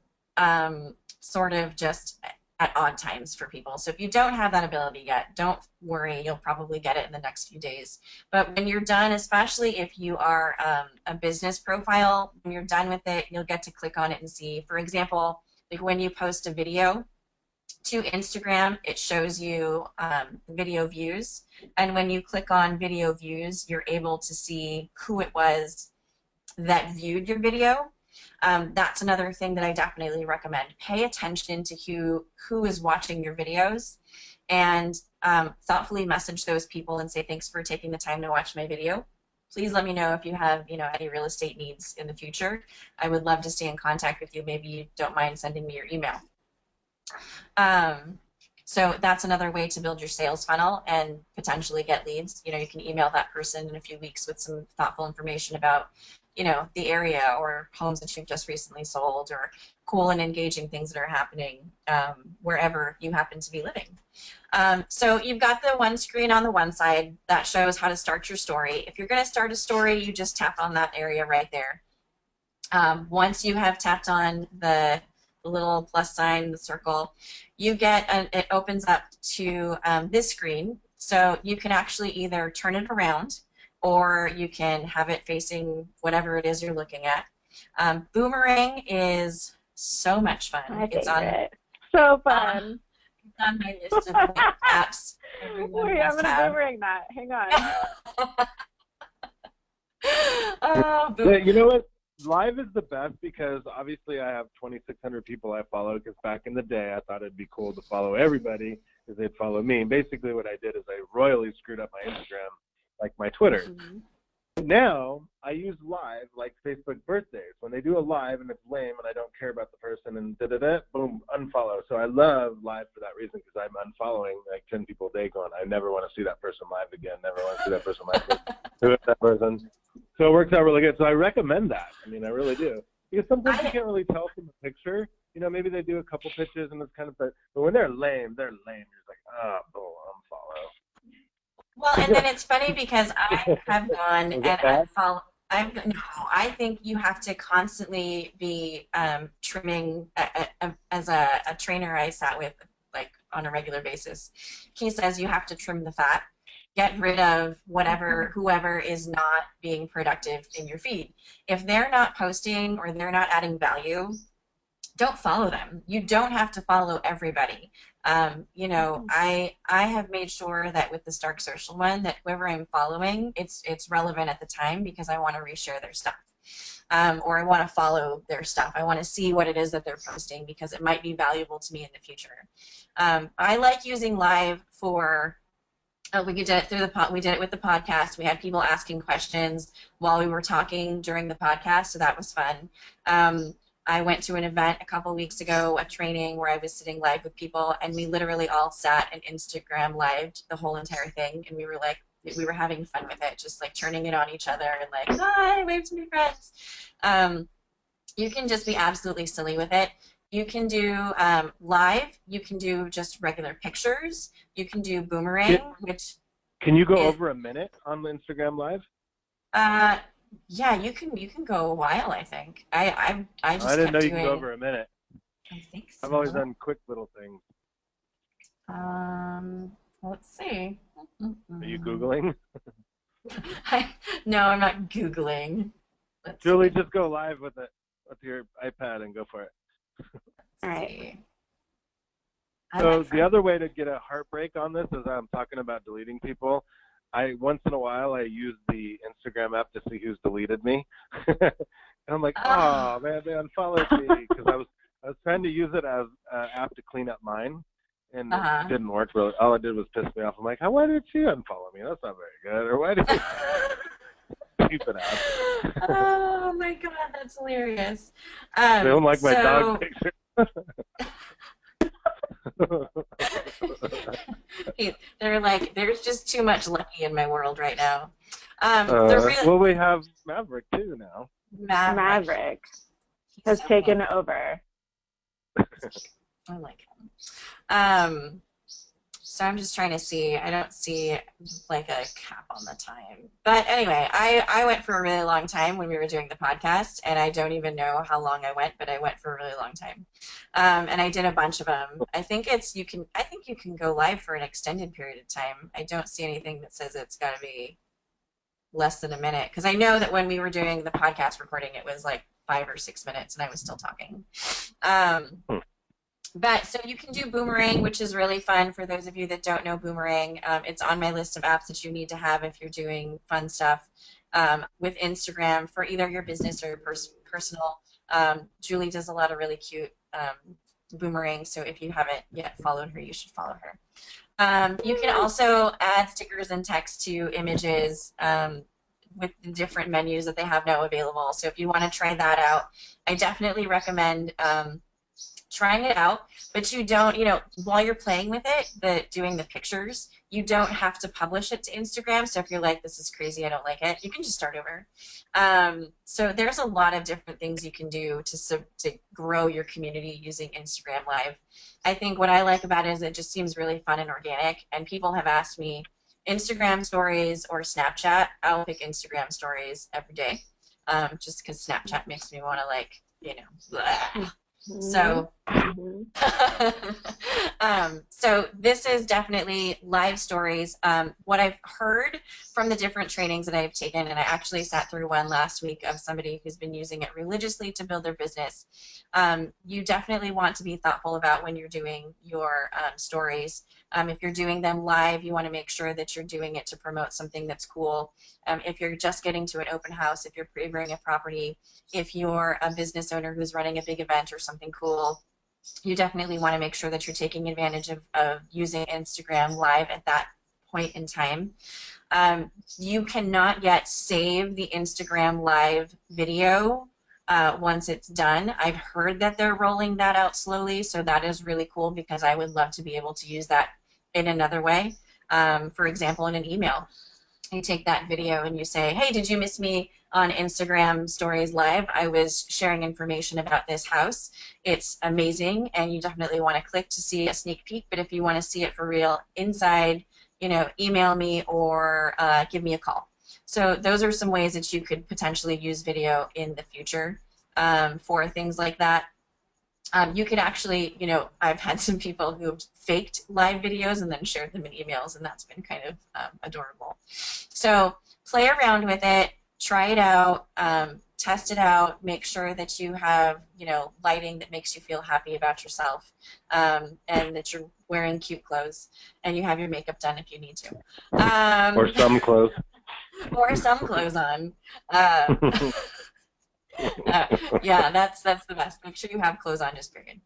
sort of just at odd times for people. So if you don't have that ability yet, don't worry. You'll probably get it in the next few days. But when you're done, especially if you are a business profile, when you're done with it, you'll get to click on it and see. For example, like when you post a video to Instagram, it shows you video views. And when you click on video views, you're able to see who it was that viewed your video. That's another thing that I definitely recommend. Pay attention to who is watching your videos, and thoughtfully message those people and say, thanks for taking the time to watch my video. Please let me know if you have any real estate needs in the future. I would love to stay in contact with you. Maybe you don't mind sending me your email. So that's another way to build your sales funnel and potentially get leads. You can email that person in a few weeks with some thoughtful information about the area or homes that you've just recently sold, or cool and engaging things that are happening wherever you happen to be living. So you've got the one screen on the one side that shows how to start your story. If you're going to start a story, you just tap on that area right there. Once you have tapped on the little plus sign, the circle, it opens up to this screen. So you can actually either turn it around, or you can have it facing whatever it is you're looking at. Boomerang is so much fun. My it's favorite. So fun. It's on my list of apps. Wait, I'm going to boomerang that. Hang on. You know what? Live is the best because obviously I have 2,600 people I follow, because back in the day I thought it'd be cool to follow everybody because they'd follow me. Basically what I did is I royally screwed up my Instagram, like my Twitter. Mm-hmm. Now I use live like Facebook birthdays. When they do a live and it's lame and I don't care about the person and boom, unfollow. So I love live for that reason, because I'm unfollowing like 10 people a day going, I never want to see that person live again. Never want to see that person live again. Who is that person? So it works out really good. So I recommend that. I mean, I really do. Because sometimes you can't really tell from the picture. Maybe they do a couple pitches and it's kind of, but when they're lame, they're lame. You're like, oh, unfollow. Well, and then it's funny because I have gone and unfollowed. I think you have to constantly be trimming. As a trainer I sat with, like on a regular basis, he says you have to trim the fat, get rid of whoever is not being productive in your feed. If they're not posting or they're not adding value, don't follow them. You don't have to follow everybody. I have made sure that with the Stark Social one, that whoever I'm following, it's relevant at the time, because I want to reshare their stuff. Or I want to follow their stuff. I want to see what it is that they're posting, because it might be valuable to me in the future. I like using live for, we did it we did it with the podcast. We had people asking questions while we were talking during the podcast, so that was fun. I went to an event a couple weeks ago, a training where I was sitting live with people, and we literally all sat and Instagram lived the whole entire thing, and we were having fun with it, just like turning it on each other and like, hi, wave to my friends. You can just be absolutely silly with it. You can do live. You can do just regular pictures. You can do boomerang, which. Can you go over a minute on the Instagram live? Yeah, you can go a while, I think. I didn't know you could go over a minute. I think so. I've always done quick little things. Let's see. Are you Googling? No, I'm not Googling. Julie, just go live with it with your iPad and go for it. All right. So the other way to get a heartbreak on this is I'm talking about deleting people. Once in a while I use the Instagram app to see who's deleted me, and I'm like, oh man, they unfollowed me because I was trying to use it as an app to clean up mine, and it didn't work really. All it did was piss me off. I'm like, why did she unfollow me? That's not very good. Or why did you keep it out? Oh my god, that's hilarious. They don't like my dog picture. They're like, there's just too much Lucky in my world right now. Well, we have Maverick too now. Maverick has taken over. I like him. So I'm just trying to see. I don't see like a cap on the time. But anyway, I went for a really long time when we were doing the podcast, and I don't even know how long I went, but I went for a really long time. And I did a bunch of them. I think you can go live for an extended period of time. I don't see anything that says it's got to be less than a minute, because I know that when we were doing the podcast recording, it was like 5 or 6 minutes, and I was still talking. But so you can do Boomerang, which is really fun for those of you that don't know Boomerang. It's on my list of apps that you need to have if you're doing fun stuff with Instagram for either your business or your personal. Julie does a lot of really cute Boomerang, so if you haven't yet followed her, you should follow her. You can also add stickers and text to images with the different menus that they have now available. So if you want to try that out, I definitely recommend trying it out, but you don't, while you're playing with it, doing the pictures, you don't have to publish it to Instagram. So if you're like, this is crazy, I don't like it, you can just start over. So there's a lot of different things you can do to grow your community using Instagram Live. I think what I like about it is it just seems really fun and organic, and people have asked me Instagram stories or Snapchat. I'll pick Instagram stories every day, just because Snapchat makes me want to blah. So, so this is definitely live stories. What I've heard from the different trainings that I've taken, and I actually sat through one last week of somebody who's been using it religiously to build their business. You definitely want to be thoughtful about when you're doing your stories. If you're doing them live, you want to make sure that you're doing it to promote something that's cool. If you're just getting to an open house, if you're pre-buying a property, if you're a business owner who's running a big event or something cool, you definitely want to make sure that you're taking advantage of using Instagram Live at that point in time. You cannot yet save the Instagram Live video once it's done. I've heard that they're rolling that out slowly, so that is really cool because I would love to be able to use that in another way. For example, in an email. You take that video and you say, hey, did you miss me on Instagram Stories Live? I was sharing information about this house. It's amazing, and you definitely want to click to see a sneak peek, but if you want to see it for real inside, email me or give me a call. So those are some ways that you could potentially use video in the future for things like that. You could actually, I've had some people who have faked live videos and then shared them in emails, and that's been kind of adorable. So play around with it, try it out, test it out, make sure that you have, lighting that makes you feel happy about yourself, and that you're wearing cute clothes, and you have your makeup done if you need to. Or some clothes. Or some clothes on. Yeah, that's the best. Make sure you have clothes on, just period.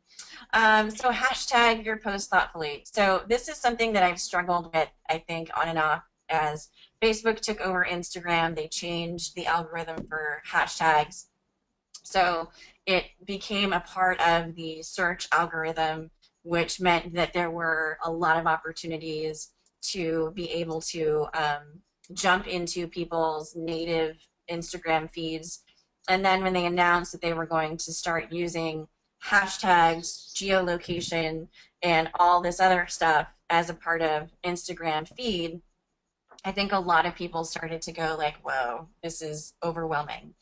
So hashtag your post thoughtfully. So this is something that I've struggled with, I think, on and off as Facebook took over Instagram. They changed the algorithm for hashtags. So it became a part of the search algorithm, which meant that there were a lot of opportunities to be able to jump into people's native Instagram feeds. And then when they announced that they were going to start using hashtags, geolocation, and all this other stuff as a part of Instagram feed, I think a lot of people started to go like, whoa, this is overwhelming.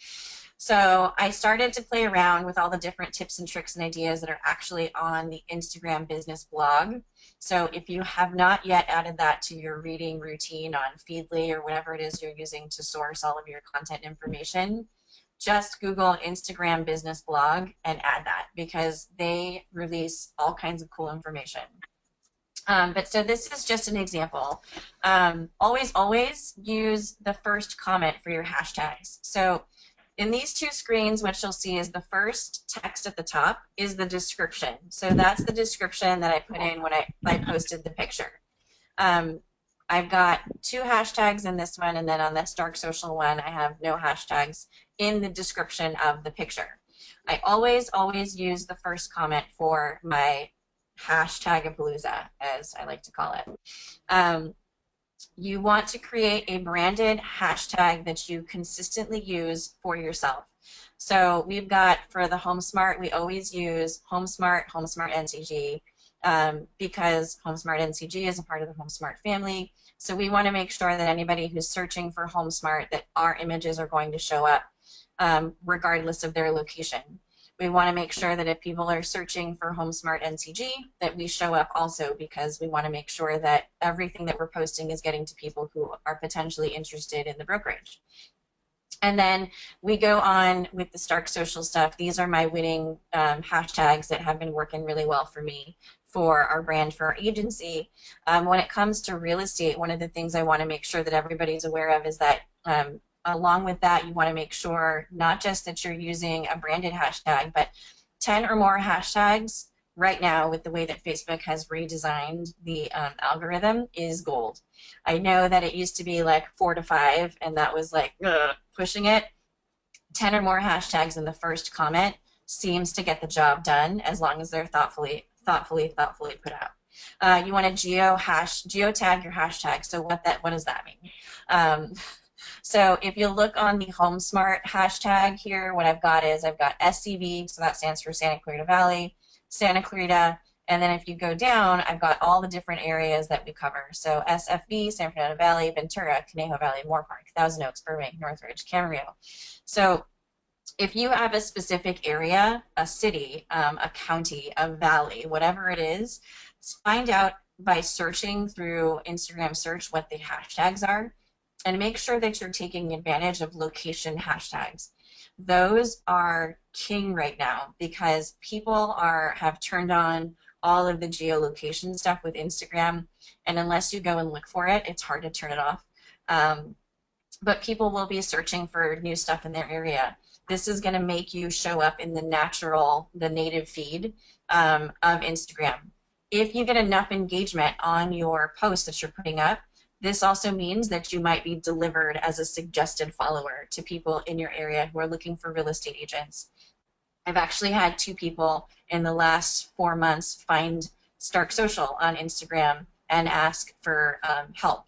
So I started to play around with all the different tips and tricks and ideas that are actually on the Instagram business blog. So if you have not yet added that to your reading routine on Feedly or whatever it is you're using to source all of your content information, just Google Instagram business blog and add that, because they release all kinds of cool information. But so this is just an example. Always use the first comment for your hashtags. So in these two screens, what you'll see is the first text at the top is the description. So that's the description that I put in when I posted the picture. I've got 2 hashtags in this one, and then on this dark social one, I have no hashtags in the description of the picture. I always use the first comment for my hashtag-a-palooza, as I like to call it. You want to create a branded hashtag that you consistently use for yourself. So we've got, for the HomeSmart, we always use HomeSmart NCG, because HomeSmart NCG is a part of the HomeSmart family. So we want to make sure that anybody who's searching for HomeSmart, that our images are going to show up regardless of their location. We want to make sure that if people are searching for HomeSmart NCG, that we show up also, because we want to make sure that everything that we're posting is getting to people who are potentially interested in the brokerage. And then we go on with the Stark Social stuff. These are my winning hashtags that have been working really well for me for our brand, for our agency. When it comes to real estate, one of the things I want to make sure that everybody's aware of is that along with that, you want to make sure not just that you're using a branded hashtag, but 10 or more hashtags right now, with the way that Facebook has redesigned the algorithm, is gold. I know that it used to be like 4 to 5, and that was like pushing it. 10 or more hashtags in the first comment seems to get the job done, as long as they're thoughtfully put out. You want to geotag your hashtag. So what does that mean? So if you look on the HomeSmart hashtag here, what I've got is I've got SCV, so that stands for Santa Clarita Valley, Santa Clarita, and then if you go down, I've got all the different areas that we cover. So SFV, San Fernando Valley, Ventura, Conejo Valley, Moore Park, Thousand Oaks, Burbank, Northridge, Camarillo. So if you have a specific area, a city, a county, a valley, whatever it is, find out by searching through Instagram search what the hashtags are, and make sure that you're taking advantage of location hashtags. Those are king right now, because people have turned on all of the geolocation stuff with Instagram, and unless you go and look for it, it's hard to turn it off. But people will be searching for new stuff in their area. This is going to make you show up in the native feed of Instagram. If you get enough engagement on your post that you're putting up, this also means that you might be delivered as a suggested follower to people in your area who are looking for real estate agents. I've actually had 2 people in the last 4 months find Stark Social on Instagram and ask for help.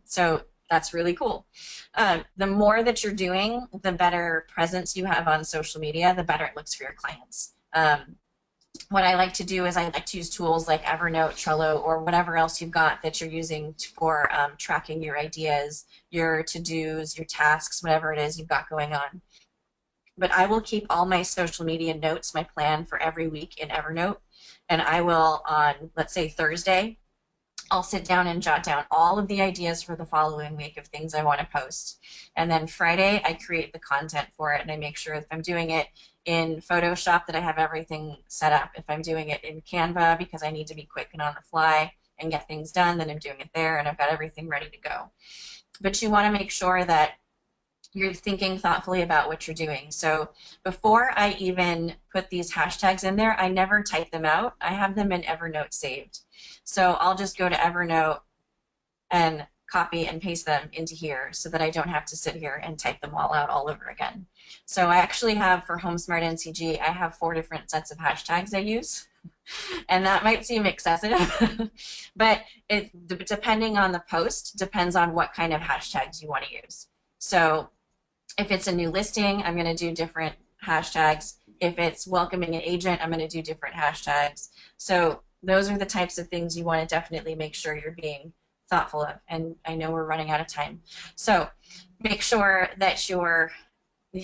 So that's really cool. The more that you're doing, the better presence you have on social media, the better it looks for your clients. What I like to do is I like to use tools like Evernote, Trello, or whatever else you've got that you're using for tracking your ideas, your to-dos, your tasks, whatever it is you've got going on. But I will keep all my social media notes, my plan for every week, in Evernote, and I will, on, let's say, Thursday, I'll sit down and jot down all of the ideas for the following week of things I want to post. And then Friday, I create the content for it, and I make sure if I'm doing it in Photoshop that I have everything set up. If I'm doing it in Canva because I need to be quick and on the fly and get things done, then I'm doing it there, and I've got everything ready to go. But you want to make sure that you're thinking thoughtfully about what you're doing. So before I even put these hashtags in there, I never type them out. I have them in Evernote saved. So I'll just go to Evernote and copy and paste them into here so that I don't have to sit here and type them all out all over again. So I actually have, for HomeSmart NCG, I have 4 different sets of hashtags I use. And that might seem excessive, but depending on the post, depends on what kind of hashtags you want to use. So if it's a new listing, I'm going to do different hashtags. If it's welcoming an agent, I'm going to do different hashtags. So those are the types of things you want to definitely make sure you're being thoughtful of. And I know we're running out of time. So make sure that you're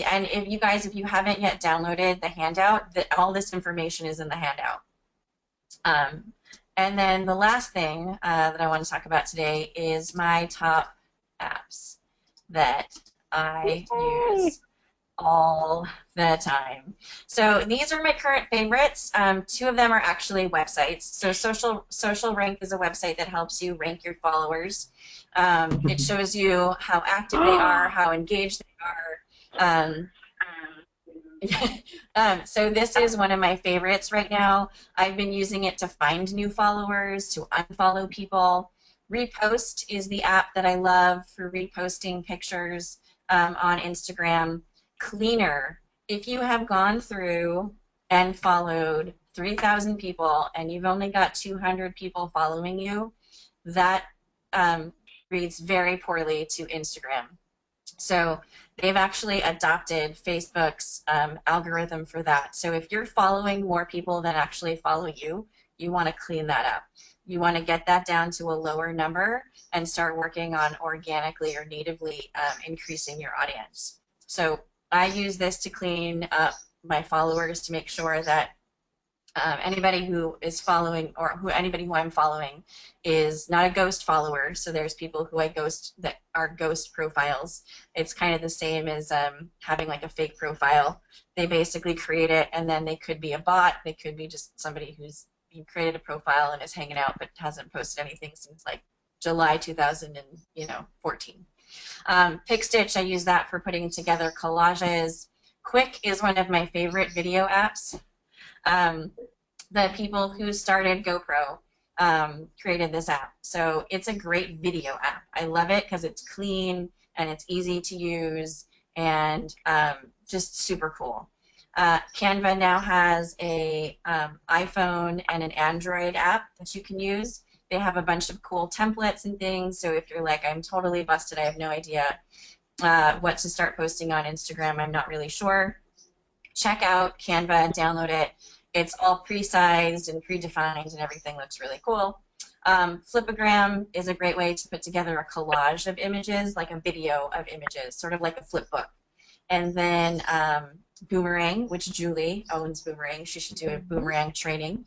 And if you haven't yet downloaded the handout, all this information is in the handout. And then the last thing that I want to talk about today is my top apps that I use all the time. So these are my current favorites. Two of them are actually websites. So Social Rank is a website that helps you rank your followers. It shows you how active they are, how engaged they are. So this is one of my favorites right now. I've been using it to find new followers, to unfollow people. Repost is the app that I love for reposting pictures on Instagram. Cleaner, if you have gone through and followed 3,000 people and you've only got 200 people following you, that reads very poorly to Instagram. So they've actually adopted Facebook's algorithm for that. So if you're following more people than actually follow you, you want to clean that up. You want to get that down to a lower number and start working on organically or natively increasing your audience. So I use this to clean up my followers to make sure that anybody who is following or anybody who I'm following is not a ghost follower. So there's people who I ghost that are ghost profiles. It's kind of the same as having like a fake profile. They basically create it, and then they could be a bot. They could be just somebody who's created a profile and is hanging out but hasn't posted anything since like July 2014. PicStitch, I use that for putting together collages. Quick is one of my favorite video apps. The people who started GoPro created this app. So it's a great video app. I love it because it's clean and it's easy to use and just super cool. Canva now has a iPhone and an Android app that you can use. They have a bunch of cool templates and things. So if you're like, I'm totally busted, I have no idea what to start posting on Instagram, I'm not really sure, check out Canva, download it. It's all pre-sized and predefined and everything looks really cool. Flipagram is a great way to put together a collage of images, like a video of images, sort of like a flip book. And then Boomerang, which Julie owns Boomerang. She should do a Boomerang training.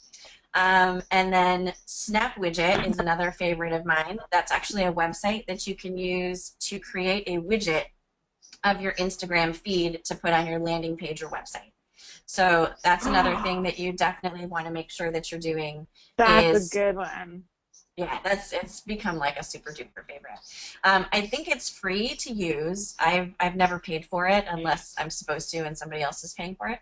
And then Snap Widget is another favorite of mine. That's actually a website that you can use to create a widget of your Instagram feed to put on your landing page or website. So that's another thing that you definitely want to make sure that you're doing. That's a good one. Yeah, it's become like a super duper favorite. I think it's free to use. I've never paid for it unless I'm supposed to and somebody else is paying for it.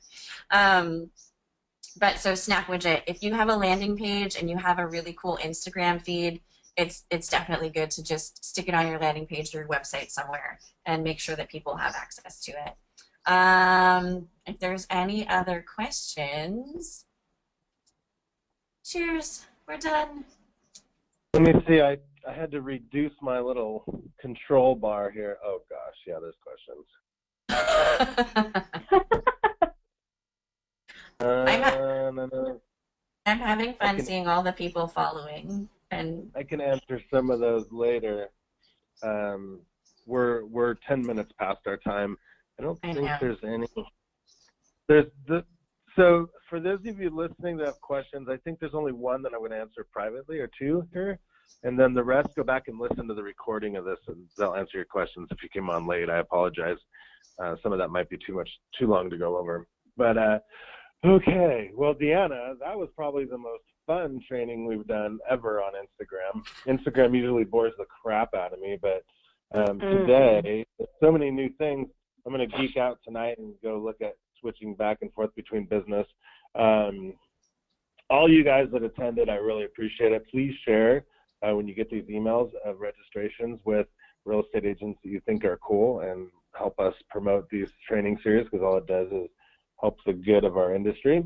But so Snap Widget, if you have a landing page and you have a really cool Instagram feed, it's definitely good to just stick it on your landing page or your website somewhere and make sure that people have access to it. If there's any other questions, cheers, we're done. Let me see. I had to reduce my little control bar here. Oh gosh, yeah, there's questions. I'm having fun seeing all the people following, and I can answer some of those later. We're 10 minutes past our time. I don't think there's any. So for those of you listening that have questions, I think there's only one that I would answer privately, or two here, and then the rest go back and listen to the recording of this, and they'll answer your questions. If you came on late, I apologize. Some of that might be too long to go over. But okay, well, Deanna, that was probably the most fun training we've done ever on Instagram. Instagram usually bores the crap out of me, but today, there's so many new things. I'm going to geek out tonight and go look at switching back and forth between business. All you guys that attended, I really appreciate it. Please share when you get these emails of registrations with real estate agents that you think are cool, and help us promote these training series, because all it does is help the good of our industry.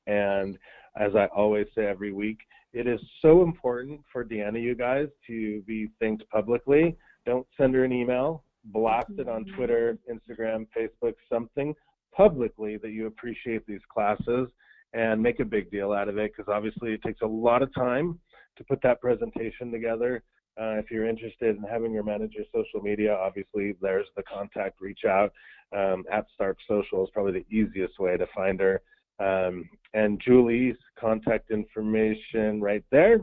And as I always say every week, it is so important for Deanna, you guys, to be thanked publicly. Don't send her an email. Blast it on Twitter, Instagram, Facebook, something publicly that you appreciate these classes, and make a big deal out of it, because obviously it takes a lot of time to put that presentation together. If you're interested in having your manager social media, obviously there's the contact, reach out. At Stark Social is probably the easiest way to find her. And Julie's contact information right there.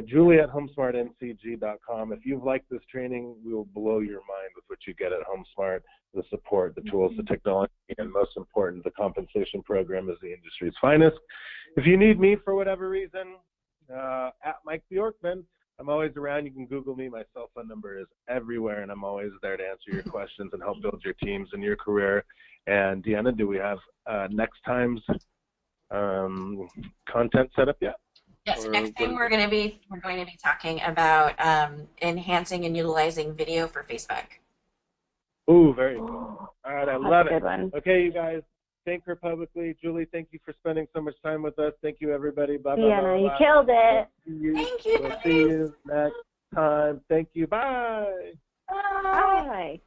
Julie at homesmartncg.com. If you've liked this training, we will blow your mind with what you get at HomeSmart, the support, the tools, the technology, and most important, the compensation program is the industry's finest. If you need me for whatever reason, at Mike Bjorkman, I'm always around. You can Google me. My cell phone number is everywhere, and I'm always there to answer your questions and help build your teams and your career. And Deanna, do we have next time's content set up yet? Yes, next time we're going to be talking about enhancing and utilizing video for Facebook. Ooh, very cool. All right, I love it. Good one. Okay, you guys, thank her publicly. Julie, thank you for spending so much time with us. Thank you, everybody. Bye, bye, Deanna, bye, you bye. killed it. Thank you. We'll see you next time. Thank you. Bye. Bye.